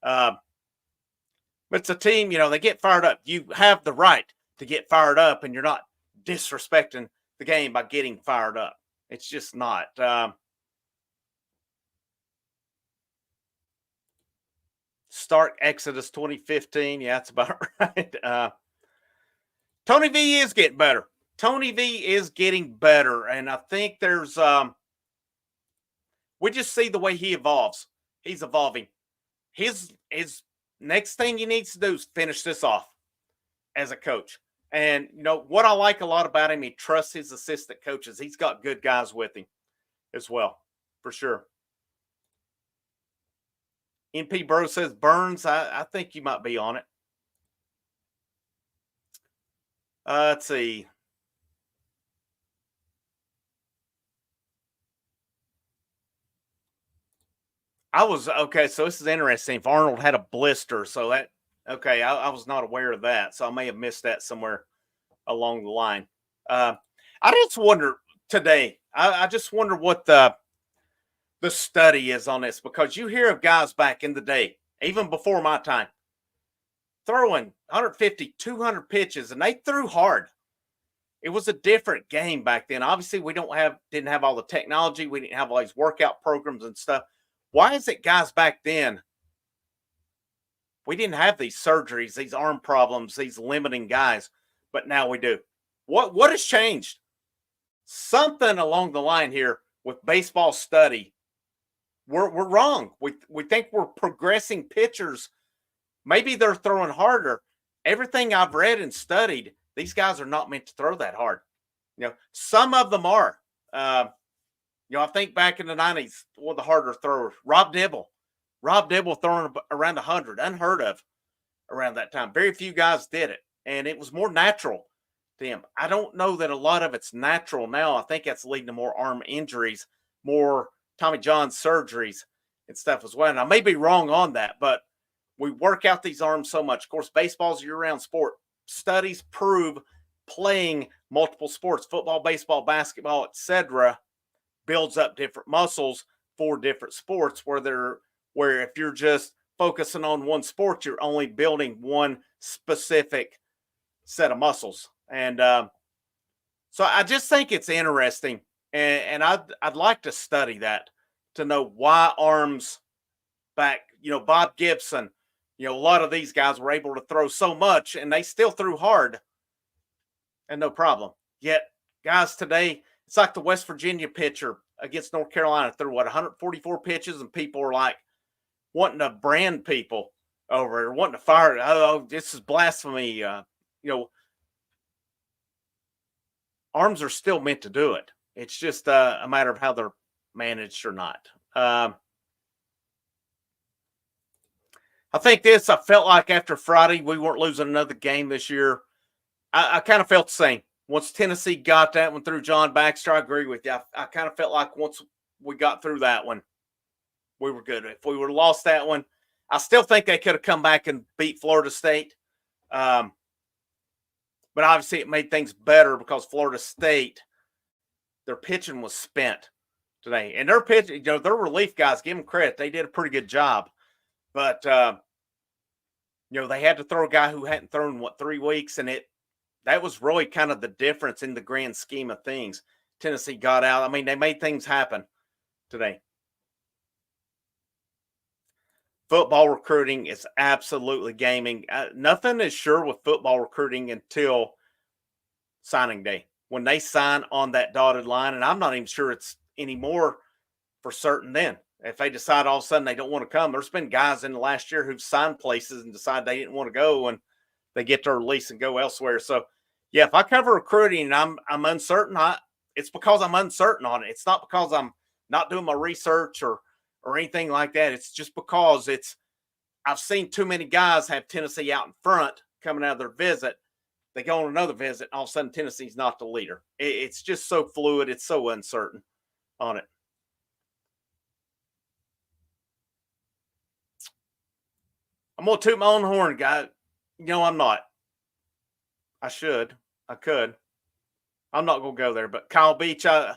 S1: But it's a team, they get fired up. You have the right to get fired up, and you're not disrespecting the game by getting fired up. It's just not. Stark Exodus 2015. Yeah, that's about right. Tony V is getting better. Tony V is getting better. And I think there's we just see the way he evolves. He's evolving. His next thing he needs to do is finish this off as a coach. And what I like a lot about him, he trusts his assistant coaches. He's got good guys with him as well, for sure. NP Bro says Burns. I think you might be on it. Let's see. Okay. So this is interesting. If Arnold had a blister, so that okay. I was not aware of that, so I may have missed that somewhere along the line. I just wonder today. I just wonder what the study is on this, because you hear of guys back in the day, even before my time, throwing 150, 200 pitches, and they threw hard. It was a different game back then. Obviously, we didn't have all the technology. We didn't have all these workout programs and stuff. Why is it guys back then, we didn't have these surgeries, these arm problems, these limiting guys, but now we do? What has changed? Something along the line here with baseball study. We're wrong. We think we're progressing pitchers. Maybe they're throwing harder. Everything I've read and studied, these guys are not meant to throw that hard. Some of them are. I think back in the 90s, one of the harder throwers, Rob Dibble. Rob Dibble throwing around 100, unheard of around that time. Very few guys did it, and it was more natural to him. I don't know that a lot of it's natural now. I think that's leading to more arm injuries, more Tommy John surgeries and stuff as well. And I may be wrong on that, but we work out these arms so much. Of course, baseball's a year-round sport. Studies prove playing multiple sports, football, baseball, basketball, etc., builds up different muscles for different sports, where if you're just focusing on one sport, you're only building one specific set of muscles. And so I just think it's interesting. And I'd like to study that to know why arms back, Bob Gibson, a lot of these guys were able to throw so much and they still threw hard and no problem. Yet guys today, it's like the West Virginia pitcher against North Carolina threw 144 pitches, and people are like wanting to brand people over it or wanting to fire it. Oh, this is blasphemy. Arms are still meant to do it. It's just a matter of how they're managed or not. I think this, I felt like after Friday, we weren't losing another game this year. I kind of felt the same. Once Tennessee got that one through John Baxter, I agree with you. I kind of felt like once we got through that one, we were good. If we would have lost that one, I still think they could have come back and beat Florida State. But obviously it made things better because Florida State, their pitching was spent today. And their pitching, their relief guys, give them credit. They did a pretty good job. But, they had to throw a guy who hadn't thrown, 3 weeks. And that was really kind of the difference in the grand scheme of things. Tennessee got out. I mean, they made things happen today. Football recruiting is absolutely gaming. Nothing is sure with football recruiting until signing day, when they sign on that dotted line. And I'm not even sure it's anymore for certain then. If they decide all of a sudden they don't want to come, there's been guys in the last year who've signed places and decide they didn't want to go, and they get their release and go elsewhere. So, yeah, if I cover recruiting and I'm uncertain, it's because I'm uncertain on it. It's not because I'm not doing my research or anything like that. It's just because I've seen too many guys have Tennessee out in front coming out of their visit. They go on another visit, and all of a sudden Tennessee's not the leader. It's just so fluid. It's so uncertain on it. I'm going to toot my own horn, guy. I'm not. I should. I could. I'm not going to go there. But Kyle Beach, talking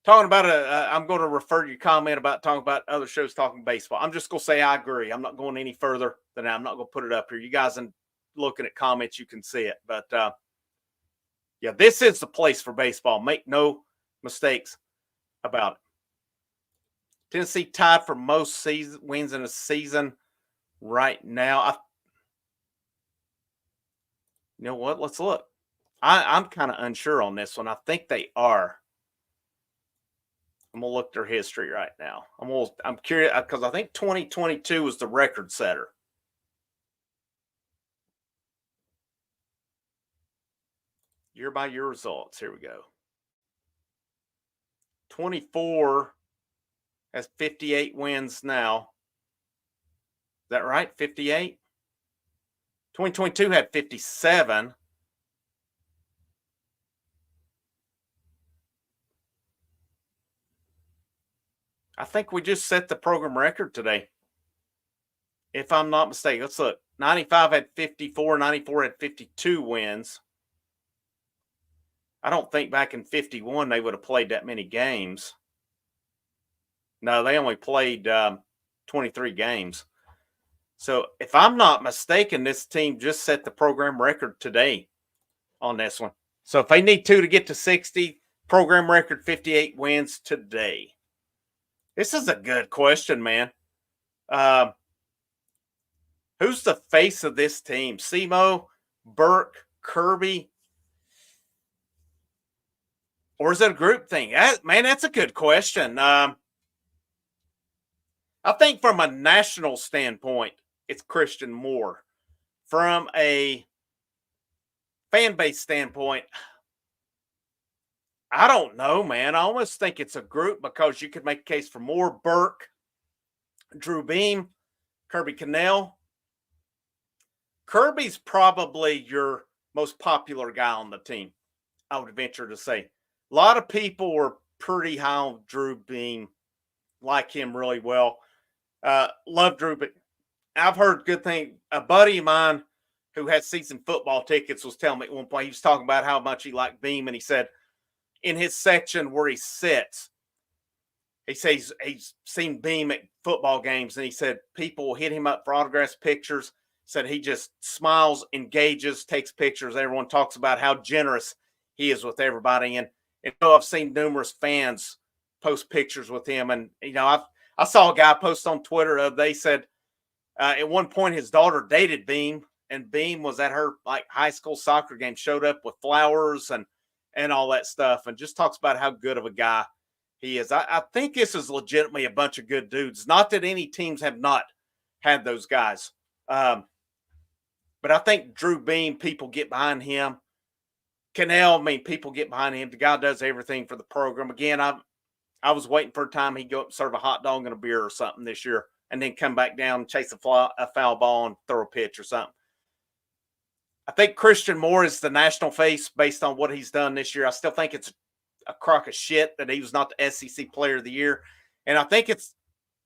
S1: about I'm going to refer to your comment about talking about other shows talking baseball. I'm just going to say I agree. I'm not going any further than that. I'm not going to put it up here. You guys, in looking at comments, you can see it. But, yeah, this is the place for baseball. Make no mistakes about it. Tennessee tied for most wins in a season right now. You know what? Let's look. I'm kind of unsure on this one. I think they are. I'm gonna look their history right now. I'm curious because I think 2022 was the record setter. Year by year results. Here we go. 24 has 58 wins now. Is that right? 58? 2022 had 57. I think we just set the program record today, if I'm not mistaken. Let's look. 95 had 54, 94 had 52 wins. I don't think back in 51 they would have played that many games. No, they only played 23 games. So if I'm not mistaken, this team just set the program record today on this one. So if they need to get to 60, program record 58 wins today. This is a good question, man. Who's the face of this team? Semo, Burke, Kirby? Or is it a group thing? That's a good question. I think from a national standpoint, it's Christian Moore. From a fan base standpoint, I don't know, man. I almost think it's a group because you could make a case for Moore, Burke, Drew Beam, Kirby Cannell. Kirby's probably your most popular guy on the team, I would venture to say. A lot of people were pretty high on Drew Beam, like him really well. Love Drew, but I've heard good things. A buddy of mine who had season football tickets was telling me at one point, he was talking about how much he liked Beam, and he said in his section where he sits, he says he's seen Beam at football games, and he said people will hit him up for autographs, pictures. Said he just smiles, engages, takes pictures. Everyone talks about how generous he is with everybody. And I've seen numerous fans post pictures with him. And, I saw a guy post on Twitter. They said at one point his daughter dated Beam, and Beam was at her high school soccer game, showed up with flowers and all that stuff, and just talks about how good of a guy he is. I think this is legitimately a bunch of good dudes. Not that any teams have not had those guys. But I think Drew Beam, people get behind him. Cannell, people get behind him. The guy does everything for the program. Again, I was waiting for a time he'd go up and serve a hot dog and a beer or something this year and then come back down, chase a foul ball, and throw a pitch or something. I think Christian Moore is the national face based on what he's done this year. I still think it's a crock of shit that he was not the SEC Player of the Year. And I think it's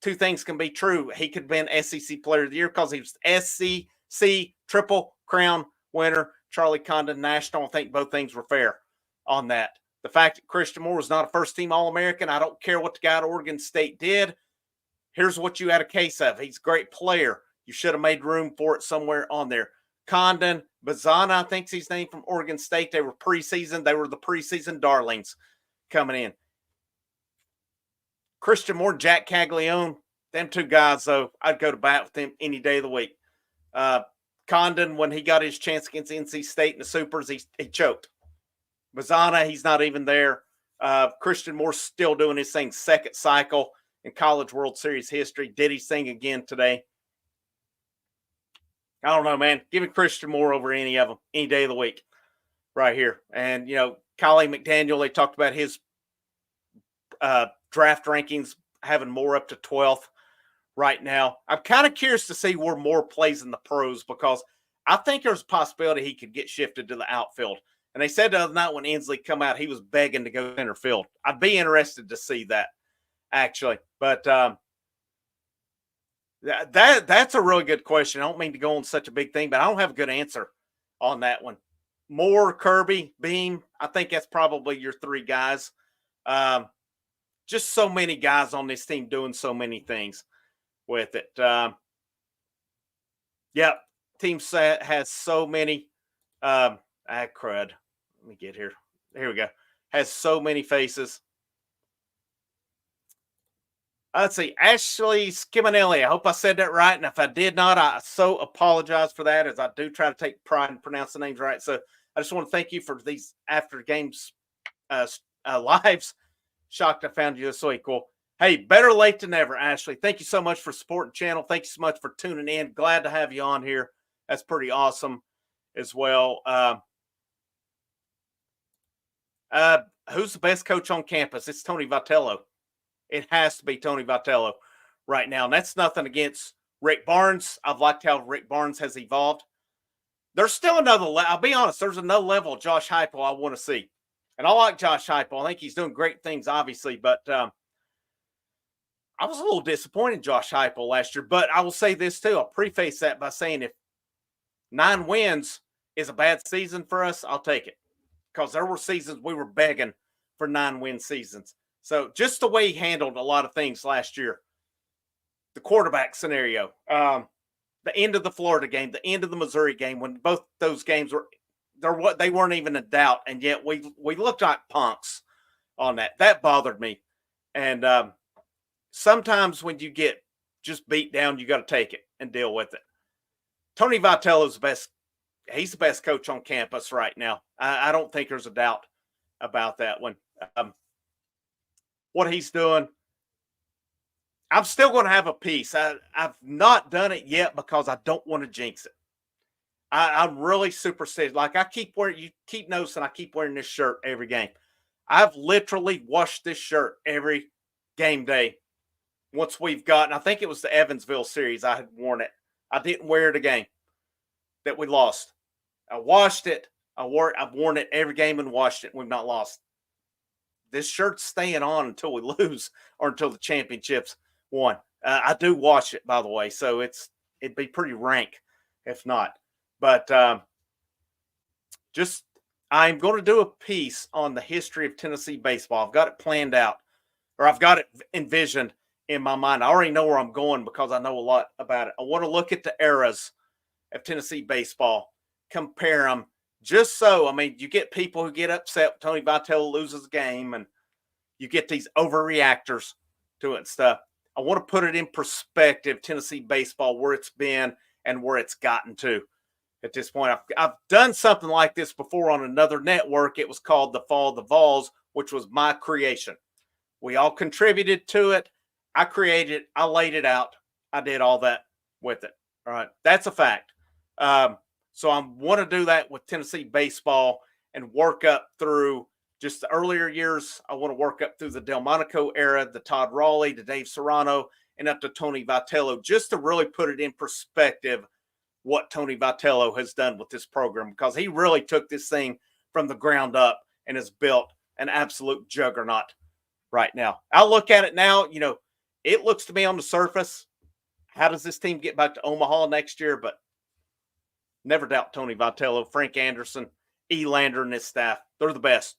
S1: two things can be true. He could have been SEC Player of the Year because he was SEC Triple Crown winner, Charlie Condon National. I think both things were fair on that. The fact that Christian Moore was not a first-team All-American, I don't care what the guy at Oregon State did. Here's what you had a case of. He's a great player. You should have made room for it somewhere on there. Condon, Bazana, I think's his name, from Oregon State. They were preseason. They were the preseason darlings coming in. Christian Moore, Jack Caglione, them two guys, though, I'd go to bat with them any day of the week. Condon, when he got his chance against NC State in the Supers, he choked. Bazana, he's not even there. Christian Moore's still doing his thing. Second cycle in College World Series history. Did his thing again today. I don't know, man. Give me Christian Moore over any of them, any day of the week, right here. And, Kylie McDaniel, they talked about his draft rankings, having Moore up to 12th right now. I'm kind of curious to see where Moore plays in the pros, because I think there's a possibility he could get shifted to the outfield. And they said the other night when Inslee come out, he was begging to go center field. I'd be interested to see that, actually. But that's a really good question. I don't mean to go on such a big thing, but I don't have a good answer on that one. Moore, Kirby, Beam, I think that's probably your three guys. Just so many guys on this team doing so many things with it. Team set has so many. Crud. Let me get here. Here we go. Has so many faces. Let's see. Ashley Schimonelli. I hope I said that right. And if I did not, I so apologize for that, as I do try to take pride in pronouncing the names right. So I just want to thank you for these after games lives. Shocked I found you this week. Well, hey, better late than never, Ashley. Thank you so much for supporting the channel. Thank you so much for tuning in. Glad to have you on here. That's pretty awesome as well. Who's the best coach on campus? It's Tony Vitello. It has to be Tony Vitello right now. And that's nothing against Rick Barnes. I've liked how Rick Barnes has evolved. There's still another level. I'll be honest, there's another level of Josh Heupel I want to see. And I like Josh Heupel. I think he's doing great things, obviously. But I was a little disappointed in Josh Heupel last year. But I will say this, too. I'll preface that by saying if 9 wins is a bad season for us, I'll take it. Because there were seasons we were begging for 9-win seasons. So just the way he handled a lot of things last year. The quarterback scenario, the end of the Florida game, the end of the Missouri game, when both those games were they weren't even in doubt, and yet we looked like punks on that. That bothered me. And sometimes when you get just beat down, you got to take it and deal with it. Tony Vitello's the best. He's the best coach on campus right now. I don't think there's a doubt about that one. What he's doing, I'm still going to have a piece. I've not done it yet because I don't want to jinx it. I'm really superstitious. Like you keep noticing I keep wearing this shirt every game. I've literally washed this shirt every game day. Once we've gotten, I think it was the Evansville series, I had worn it. I didn't wear it again that we lost. I washed it. I've worn it every game and washed it. We've not lost. This shirt's staying on until we lose or until the championship's won. I do wash it, by the way, so it'd be pretty rank if not. But I'm going to do a piece on the history of Tennessee baseball. I've got it planned out, or I've got it envisioned in my mind. I already know where I'm going because I know a lot about it. I want to look at the eras of Tennessee baseball, compare them, just so, you get people who get upset when Tony Vitello loses a game, and you get these overreactors to it and stuff. I want to put it in perspective, Tennessee baseball, where it's been and where it's gotten to at this point. I've done something like this before on another network. It was called The Fall of the Vols, which was my creation. We all contributed to it. I created it. I laid it out. I did all that with it. All right. That's a fact. So I want to do that with Tennessee baseball and work up through just the earlier years. I want to work up through the Delmonico era, the Todd Raleigh, the Dave Serrano, and up to Tony Vitello, just to really put it in perspective what Tony Vitello has done with this program, because he really took this thing from the ground up and has built an absolute juggernaut right now. I'll look at it now, it looks to me on the surface, how does this team get back to Omaha next year? But never doubt Tony Vitello, Frank Anderson, Elander, and his staff. They're the best.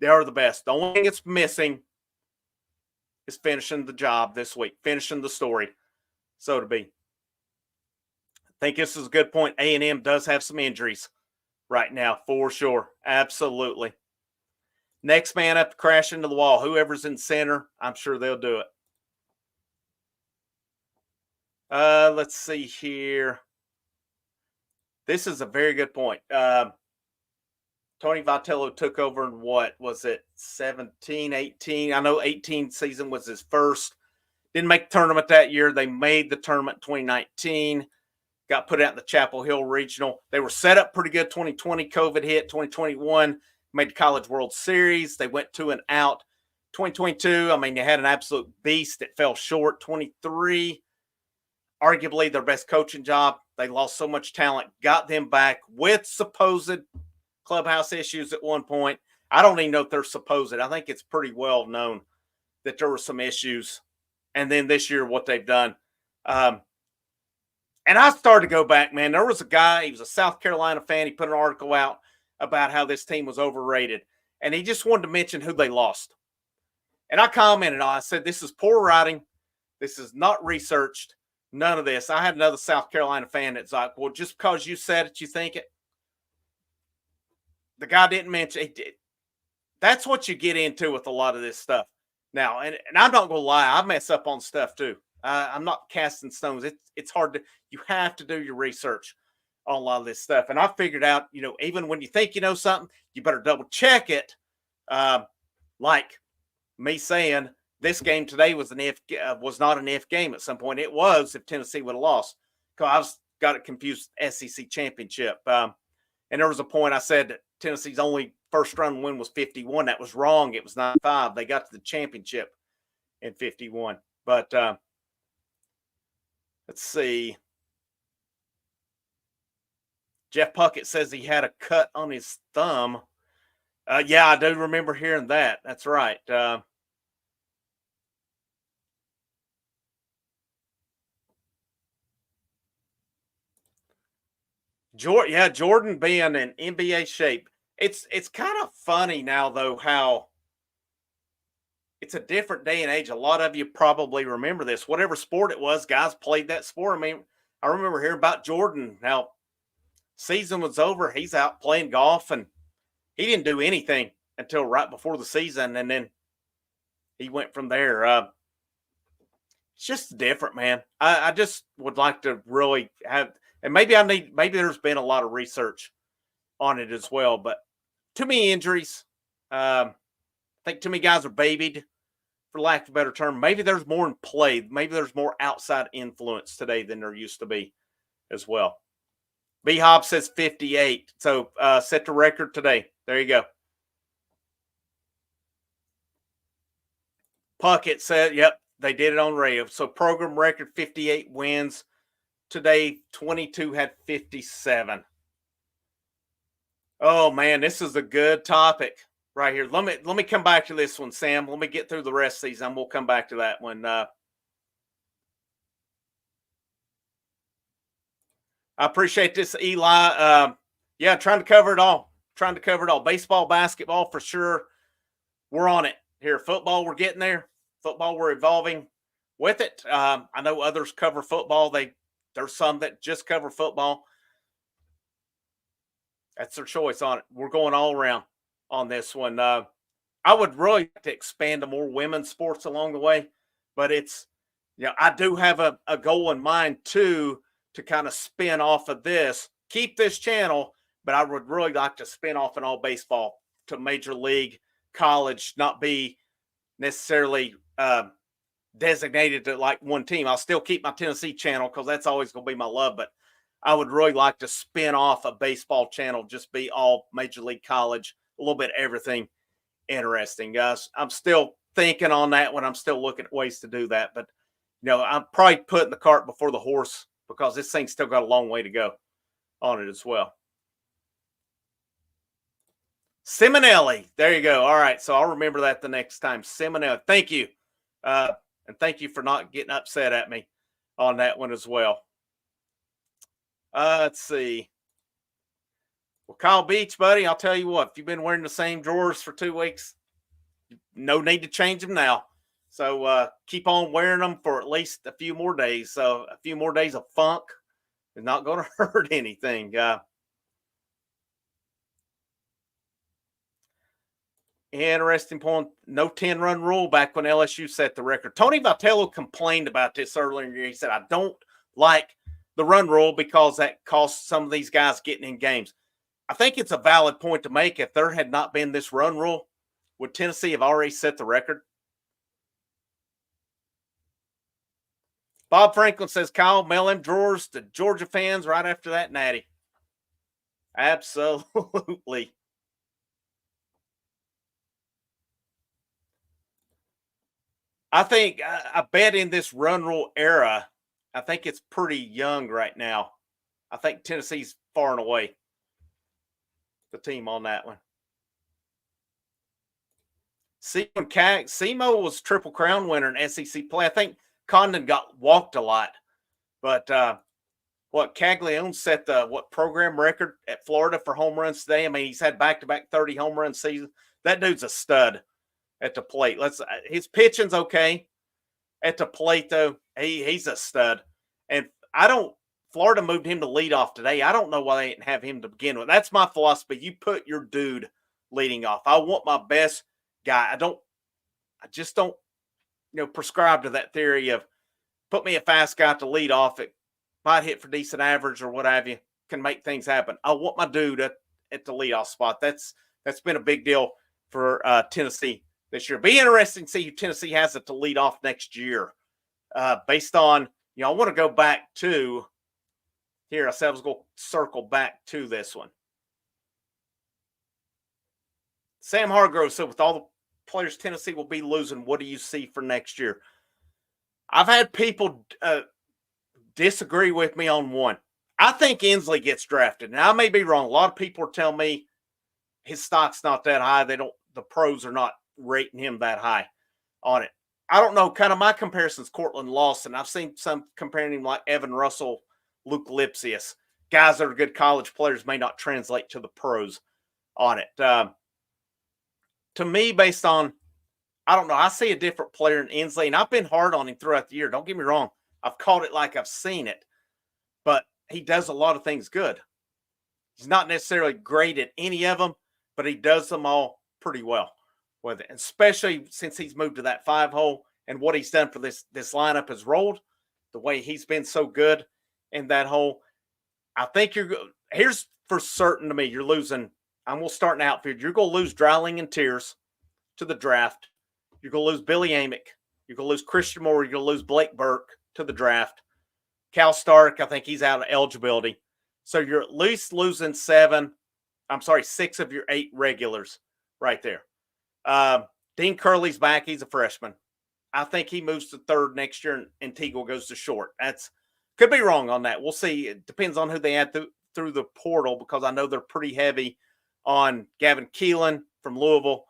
S1: They are the best. The only thing that's missing is finishing the job this week, finishing the story, so to be. I think this is a good point. A&M does have some injuries right now, for sure. Absolutely. Next man up to crash into the wall. Whoever's in center, I'm sure they'll do it. Let's see here. This is a very good point. Tony Vitello took over in what was it, 17, 18? I know 18 season was his first. Didn't make the tournament that year. They made the tournament in 2019. Got put out in the Chapel Hill Regional. They were set up pretty good. 2020, COVID hit. 2021, made the College World Series. They went 2 and out. 2022, I mean, they had an absolute beast. It fell short. 23, arguably their best coaching job. They lost so much talent. Got them back with supposed clubhouse issues at one point. I don't even know if they're supposed. I think it's pretty well known that there were some issues. And then this year, what they've done. And I started to go back, man. There was a guy, he was a South Carolina fan. He put an article out about how this team was overrated. And he just wanted to mention who they lost. And I commented on it. I said, this is poor writing. This is not researched. None of this. I had another South Carolina fan that's like, well, just because you said it, you think it. The guy didn't mention it. That's what you get into with a lot of this stuff. Now, and I'm not going to lie, I mess up on stuff too. I'm not casting stones. It's hard to, you have to do your research on a lot of this stuff. And I figured out, even when you think you know something, you better double check it. Like me saying this game today was not an if game at some point. It was if Tennessee would have lost. Because I got it confused SEC championship. And there was a point I said that Tennessee's only first run win was 51. That was wrong. It was 9-5. They got to the championship in 51. But let's see. Jeff Puckett says he had a cut on his thumb. Yeah, I do remember hearing that. That's right. Jordan being in NBA shape. It's kind of funny now, though, how it's a different day and age. A lot of you probably remember this. Whatever sport it was, guys played that sport. I mean, I remember hearing about Jordan. Now, season was over. He's out playing golf, and he didn't do anything until right before the season, and then he went from there. It's just different, man. I just would like to really have, and maybe there's been a lot of research on it as well, but too many injuries. I think too many guys are babied, for lack of a better term. Maybe there's more in play. Maybe there's more outside influence today than there used to be as well. B Hobbs says 58. So set the record today. There you go. Puckett said, yep, they did it on radio. So program record 58 wins. Today, 22 had 57. Oh man, this is a good topic right here. Let me come back to this one, Sam. Let me get through the rest of these, and we'll come back to that one. I appreciate this, Eli. Yeah, trying to cover it all. Baseball, basketball, for sure. We're on it here. Football, we're getting there. Football, we're evolving with it. I know others cover football. There's some that just cover football. That's their choice on it. We're going all around on this one. I would really like to expand to more women's sports along the way, but I do have a goal in mind too, to kind of spin off of this, keep this channel, but I would really like to spin off in all baseball to major league, college, not be necessarily designated to like one team. I'll still keep my Tennessee channel because that's always going to be my love, but I would really like to spin off a baseball channel, just be all major league, college, a little bit of everything interesting, guys. I'm still thinking on that one. I'm still looking at ways to do that, but I'm probably putting the cart before the horse because this thing's still got a long way to go on it as well. Simonelli. There you go. All right. So I'll remember that the next time. Simonelli. Thank you. And thank you for not getting upset at me on that one as well. Let's see. Well, Kyle Beach, buddy, I'll tell you what, if you've been wearing the same drawers for 2 weeks, no need to change them now. So keep on wearing them for at least a few more days. So a few more days of funk is not going to hurt anything. Interesting point. No 10-run rule back when LSU set the record. Tony Vitello complained about this earlier in the year. He said, I don't like the run rule because that costs some of these guys getting in games. I think it's a valid point to make. If there had not been this run rule, would Tennessee have already set the record? Bob Franklin says, Kyle, mail them drawers to Georgia fans right after that natty. Absolutely. I think, I bet in this run rule era, I think it's pretty young right now. I think Tennessee's far and away the team on that one. Semo was Triple Crown winner in SEC play. I think Condon got walked a lot. But Caglione set the program record at Florida for home runs today. I mean, he's had back-to-back 30 home run seasons. That dude's a stud at the plate. His pitching's okay. At the plate, though, he's a stud. And Florida moved him to lead off today. I don't know why they didn't have him to begin with. That's my philosophy. You put your dude leading off. I want my best guy. I just don't, prescribe to that theory of put me a fast guy to lead off. It might hit for decent average or what have you, can make things happen. I want my dude at the leadoff spot. That's been a big deal for Tennessee this year. Be interesting to see who Tennessee has at the lead off next year. Based on, I want to go back to here. I said I was going to circle back to this one. Sam Hargrove said, with all the players Tennessee will be losing, what do you see for next year? I've had people disagree with me on one. I think Inslee gets drafted. Now, I may be wrong. A lot of people are telling me his stock's not that high. The pros are not rating him that high on it. I don't know. Kind of my comparison's Cortland Lawson. I've seen some comparing him like Evan Russell, Luke Lipsius. Guys that are good college players may not translate to the pros on it. To me, based on, I don't know, I see a different player in Inslee, and I've been hard on him throughout the year. Don't get me wrong. I've called it like I've seen it, but he does a lot of things good. He's not necessarily great at any of them, but he does them all pretty well with it, and especially since he's moved to that 5-hole and what he's done for this lineup has rolled, the way he's been so good in that hole. I think here's for certain to me, you're losing. I'm going to start in outfield. You're going to lose Dreiling and Tears to the draft. You're going to lose Billy Amick. You're going to lose Christian Moore. You're going to lose Blake Burke to the draft. Cal Stark, I think he's out of eligibility. So you're at least losing 6 of your 8 regulars right there. Dean Curley's back. He's a freshman. I think he moves to third next year, and Antigua goes to short. Could be wrong on that. We'll see. It depends on who they add through the portal, because I know they're pretty heavy on Gavin Keelan from Louisville,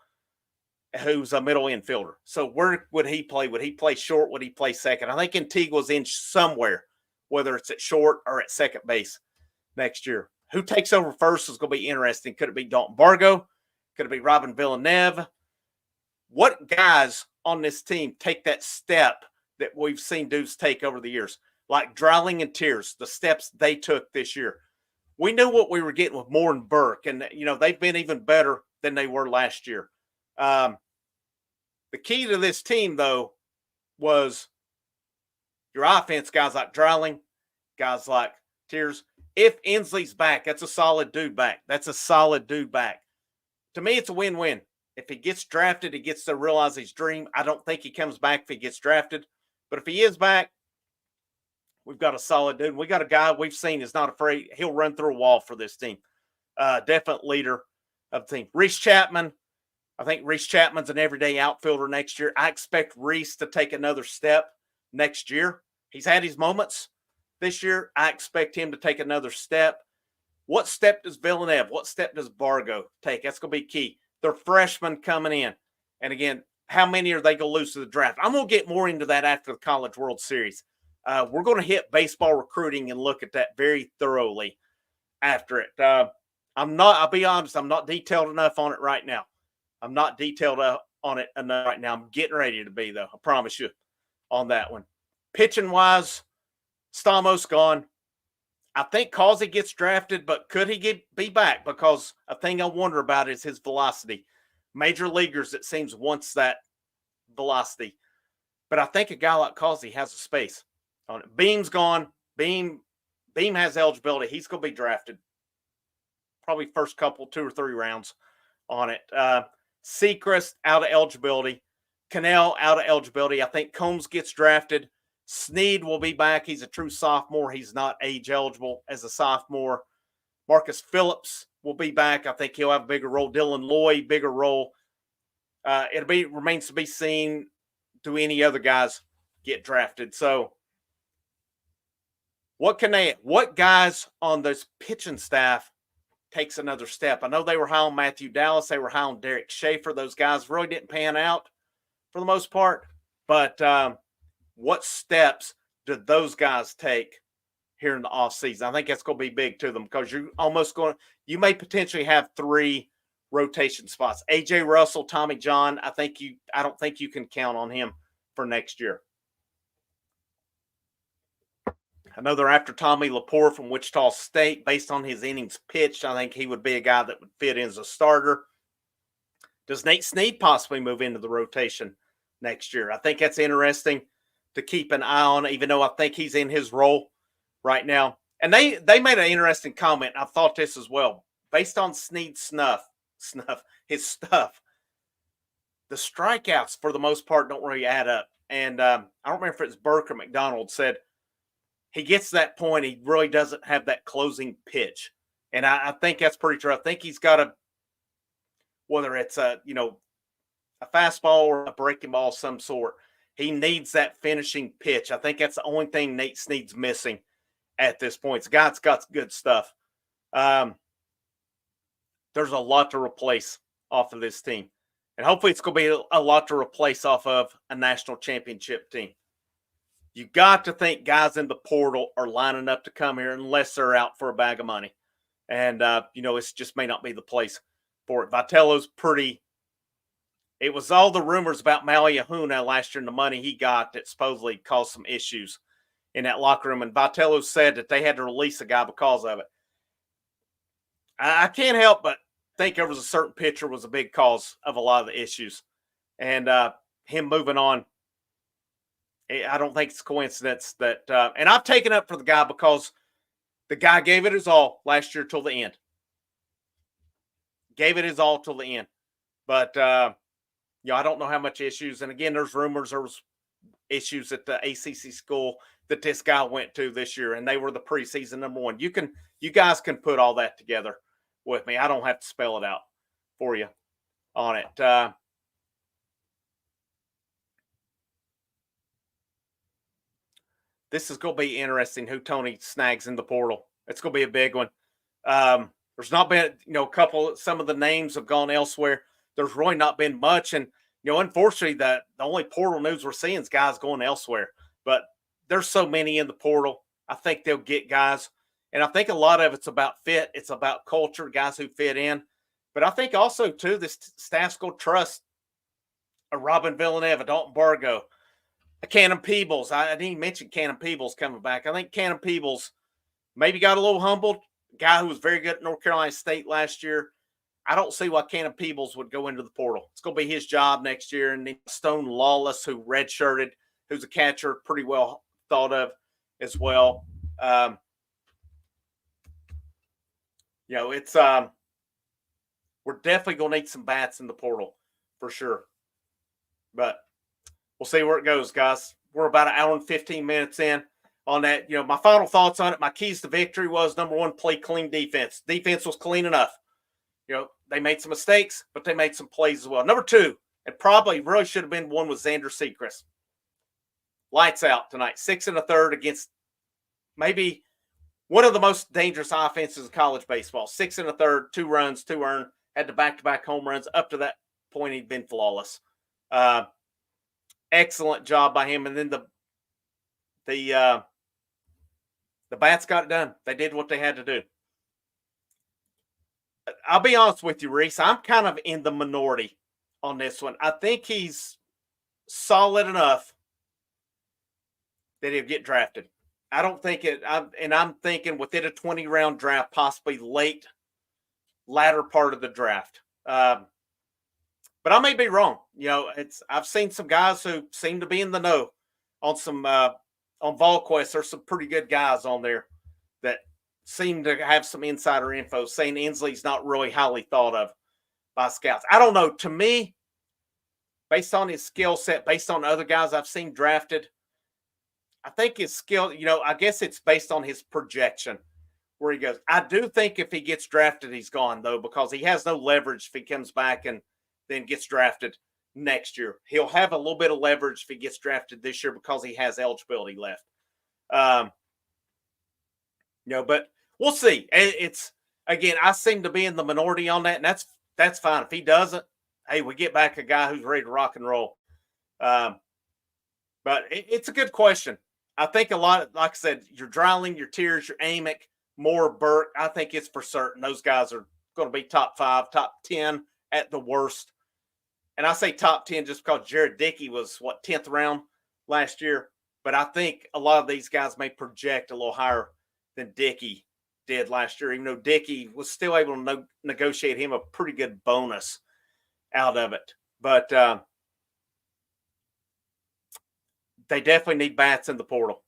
S1: who's a middle infielder. So where would he play? Would he play short? Would he play second? I think Antigua's in somewhere, whether it's at short or at second base next year. Who takes over first is going to be interesting. Could it be Dalton Bargo? Could it be Robin Villeneuve? What guys on this team take that step that we've seen dudes take over the years? Like Dreiling and Tears, the steps they took this year. We knew what we were getting with Moore and Burke, and, they've been even better than they were last year. The key to this team, though, was your offense, guys like Dreiling, guys like Tears. If Inslee's back, that's a solid dude back. To me, it's a win-win. If he gets drafted, he gets to realize his dream. I don't think he comes back if he gets drafted. But if he is back, we've got a solid dude. We got a guy we've seen is not afraid. He'll run through a wall for this team. Definite leader of the team. Reese Chapman. I think Reese Chapman's an everyday outfielder next year. I expect Reese to take another step next year. He's had his moments this year. I expect him to take another step. What step does Villeneuve, what step does Bargo take? That's going to be key. They're freshmen coming in. And again, how many are they going to lose to the draft? I'm going to get more into that after the College World Series. We're going to hit baseball recruiting and look at that very thoroughly after it. I'll be honest, I'm not detailed enough on it right now. I'm not detailed on it enough right now. I'm getting ready to be, though. I promise you on that one. Pitching-wise, Stamos gone. I think Causey gets drafted, but could he be back? Because a thing I wonder about is his velocity. Major leaguers, it seems, wants that velocity. But I think a guy like Causey has a space on it. Beam's gone. Beam has eligibility. He's going to be drafted. Probably first couple, 2 or 3 rounds on it. Sechrist out of eligibility. Cannell out of eligibility. I think Combs gets drafted. Snead will be back. He's a true sophomore. He's not age eligible as a sophomore. Marcus Phillips will be back. I think he'll have a bigger role. Dylan Lloyd, bigger role. Remains to be seen. Do any other guys get drafted? So, what guys on this pitching staff takes another step? I know they were high on Matthew Dallas. They were high on Derek Schaefer. Those guys really didn't pan out for the most part. But what steps did those guys take here in the offseason? I think that's going to be big to them because you may potentially have 3 rotation spots. AJ Russell, Tommy John, I don't think you can count on him for next year. I know they're after Tommy Lepore from Wichita State. Based on his innings pitched, I think he would be a guy that would fit in as a starter. Does Nate Snead possibly move into the rotation next year? I think that's interesting to keep an eye on, even though I think he's in his role right now. And they made an interesting comment. I thought this as well. Based on Snead's his stuff, the strikeouts for the most part don't really add up. And I don't remember if it's Burke or McDonald said he gets to that point, he really doesn't have that closing pitch. And I think that's pretty true. I think he's got whether it's a fastball or a breaking ball of some sort, he needs that finishing pitch. I think that's the only thing Nate Snead's missing at this point. The guy's got good stuff. There's a lot to replace off of this team. And hopefully it's going to be a lot to replace off of a national championship team. You got to think guys in the portal are lining up to come here unless they're out for a bag of money. And, it just may not be the place for it. Vitello's it was all the rumors about Maui Ahuna last year and the money he got that supposedly caused some issues in that locker room. And Vitello said that they had to release a guy because of it. I can't help but think there was a certain pitcher was a big cause of a lot of the issues. And him moving on, I don't think it's a coincidence that and I've taken up for the guy because the guy gave it his all last year till the end. Gave it his all till the end. But, I don't know how much issues. And again, there's rumors there was issues at the ACC school that this guy went to this year, and they were the preseason number 1. You guys can put all that together with me. I don't have to spell it out for you on it. This is going to be interesting who Tony snags in the portal. It's going to be a big one. There's not been, some of the names have gone elsewhere. There's really not been much. And, unfortunately, the only portal news we're seeing is guys going elsewhere. But there's so many in the portal. I think they'll get guys. And I think a lot of it's about fit. It's about culture, guys who fit in. But I think also, too, this staff's going to trust a Robin Villeneuve, a Dalton Bargo, a Cannon Peebles. I didn't even mention Cannon Peebles coming back. I think Cannon Peebles maybe got a little humbled. Guy who was very good at North Carolina State last year. I don't see why Cannon Peebles would go into the portal. It's going to be his job next year. And then Stone Lawless, who redshirted, who's a catcher, pretty well thought of as well. It's we're definitely going to need some bats in the portal for sure. But we'll see where it goes, guys. We're about an hour and 15 minutes in on that. My final thoughts on it, my keys to victory was, number 1, play clean defense. Defense was clean enough. They made some mistakes, but they made some plays as well. Number 2, and probably really should have been one, was Xander Sechrist. lights out tonight. 6 1/3 against maybe one of the most dangerous offenses in college baseball. 6 1/3, 2 runs, 2 earned, had the back-to-back home runs. Up to that point, he'd been flawless. Excellent job by him. And then the bats got it done. They did what they had to do. I'll be honest with you, Reese. I'm kind of in the minority on this one. I think he's solid enough that he'll get drafted. I don't think it. I'm thinking within a 20-round draft, possibly latter part of the draft. But I may be wrong. I've seen some guys who seem to be in the know on some on VolQuest. There's some pretty good guys on there that seem to have some insider info saying Inslee's not really highly thought of by scouts. I don't know. To me, based on his skill set, based on other guys I've seen drafted, I think his skill, I guess it's based on his projection where he goes. I do think if he gets drafted, he's gone, though, because he has no leverage if he comes back and then gets drafted next year. He'll have a little bit of leverage if he gets drafted this year because he has eligibility left. But we'll see. It's, again, I seem to be in the minority on that, and that's fine. If he doesn't, hey, we get back a guy who's ready to rock and roll. But it's a good question. I think a lot, like I said, your Dreiling, your Tears, your Amick, Moore, Burke, I think it's for certain. Those guys are going to be top 5, top 10 at the worst. And I say top 10 just because Jared Dickey was, 10th round last year. But I think a lot of these guys may project a little higher than Dickey did last year, even though Dickey was still able to negotiate him a pretty good bonus out of it. But they definitely need bats in the portal.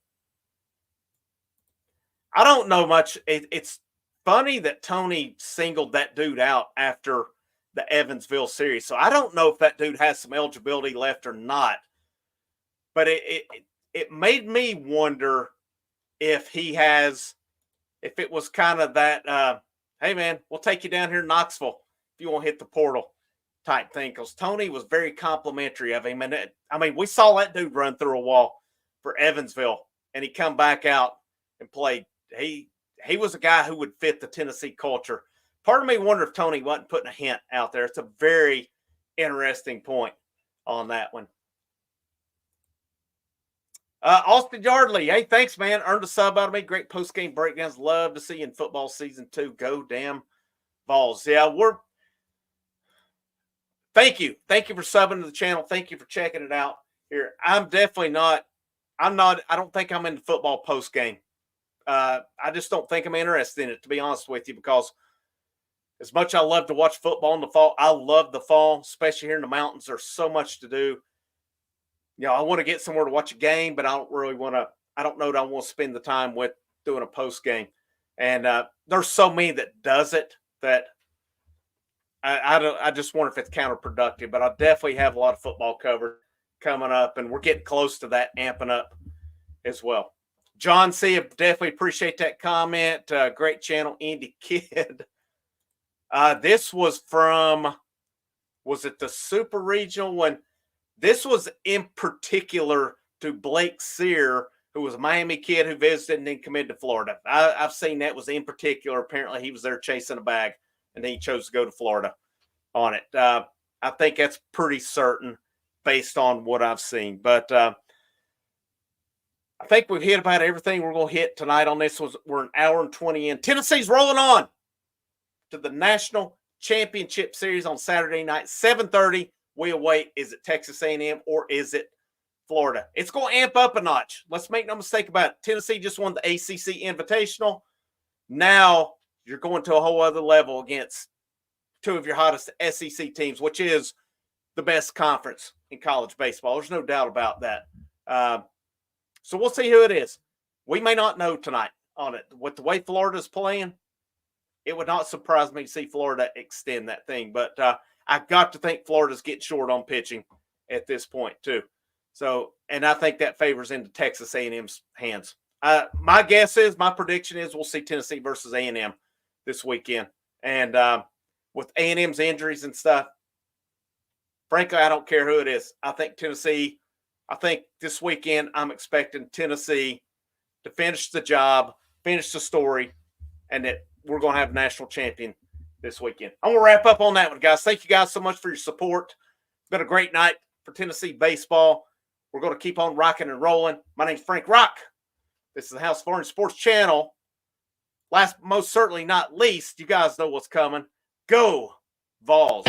S1: I don't know much. It's funny that Tony singled that dude out after the Evansville series. So I don't know if that dude has some eligibility left or not. But it made me wonder if it was kind of that, hey, man, we'll take you down here to Knoxville if you want to hit the portal type thing. Because Tony was very complimentary of him. And we saw that dude run through a wall for Evansville, and he come back out and played. He was a guy who would fit the Tennessee culture. Part of me wonder if Tony wasn't putting a hint out there. It's a very interesting point on that one. Austin Yardley, hey, thanks, man. Earned a sub out of me. Great post-game breakdowns. Love to see you in football season 2. Go damn Vols. Yeah, thank you. Thank you for subbing to the channel. Thank you for checking it out here. I don't think I'm into football post-game. I just don't think I'm interested in it, to be honest with you, because as much as I love to watch football in the fall, I love the fall, especially here in the mountains. There's so much to do. I want to get somewhere to watch a game, but I don't know that I want to spend the time with doing a post game. And there's so many that does it that I just wonder if it's counterproductive, but I definitely have a lot of football covered coming up, and we're getting close to that amping up as well. John C., definitely appreciate that comment. Great channel, Indy Kid. This was was it the Super Regional one? This was in particular to Blake Sear, who was a Miami kid who visited and then committed to Florida. I've seen that was in particular. Apparently, he was there chasing a bag, and then he chose to go to Florida on it. I think that's pretty certain based on what I've seen. But I think we've hit about everything we're going to hit tonight on this. We're an hour and 20 in. Tennessee's rolling on to the National Championship Series on Saturday night, 7:30. We await. Is it Texas A&M or is it Florida? It's going to amp up a notch. Let's make no mistake about it. Tennessee just won the ACC Invitational. Now you're going to a whole other level against two of your hottest SEC teams, which is the best conference in college baseball. There's no doubt about that. So we'll see who it is. We may not know tonight on it. With the way Florida's playing, it would not surprise me to see Florida extend that thing. But I've got to think Florida's getting short on pitching at this point too. So, and I think that favors into Texas A&M's hands. My prediction is we'll see Tennessee versus A&M this weekend. And with A&M's injuries and stuff, frankly, I don't care who it is. I think Tennessee I think this weekend I'm expecting Tennessee to finish the job, finish the story, and that we're going to have a national champion this weekend. I'm going to wrap up on that one, guys. Thank you guys so much for your support. It's been a great night for Tennessee baseball. We're going to keep on rocking and rolling. My name's Frank Rock. This is the House of Orange Sports Channel. Last, most certainly not least, you guys know what's coming. Go Vols.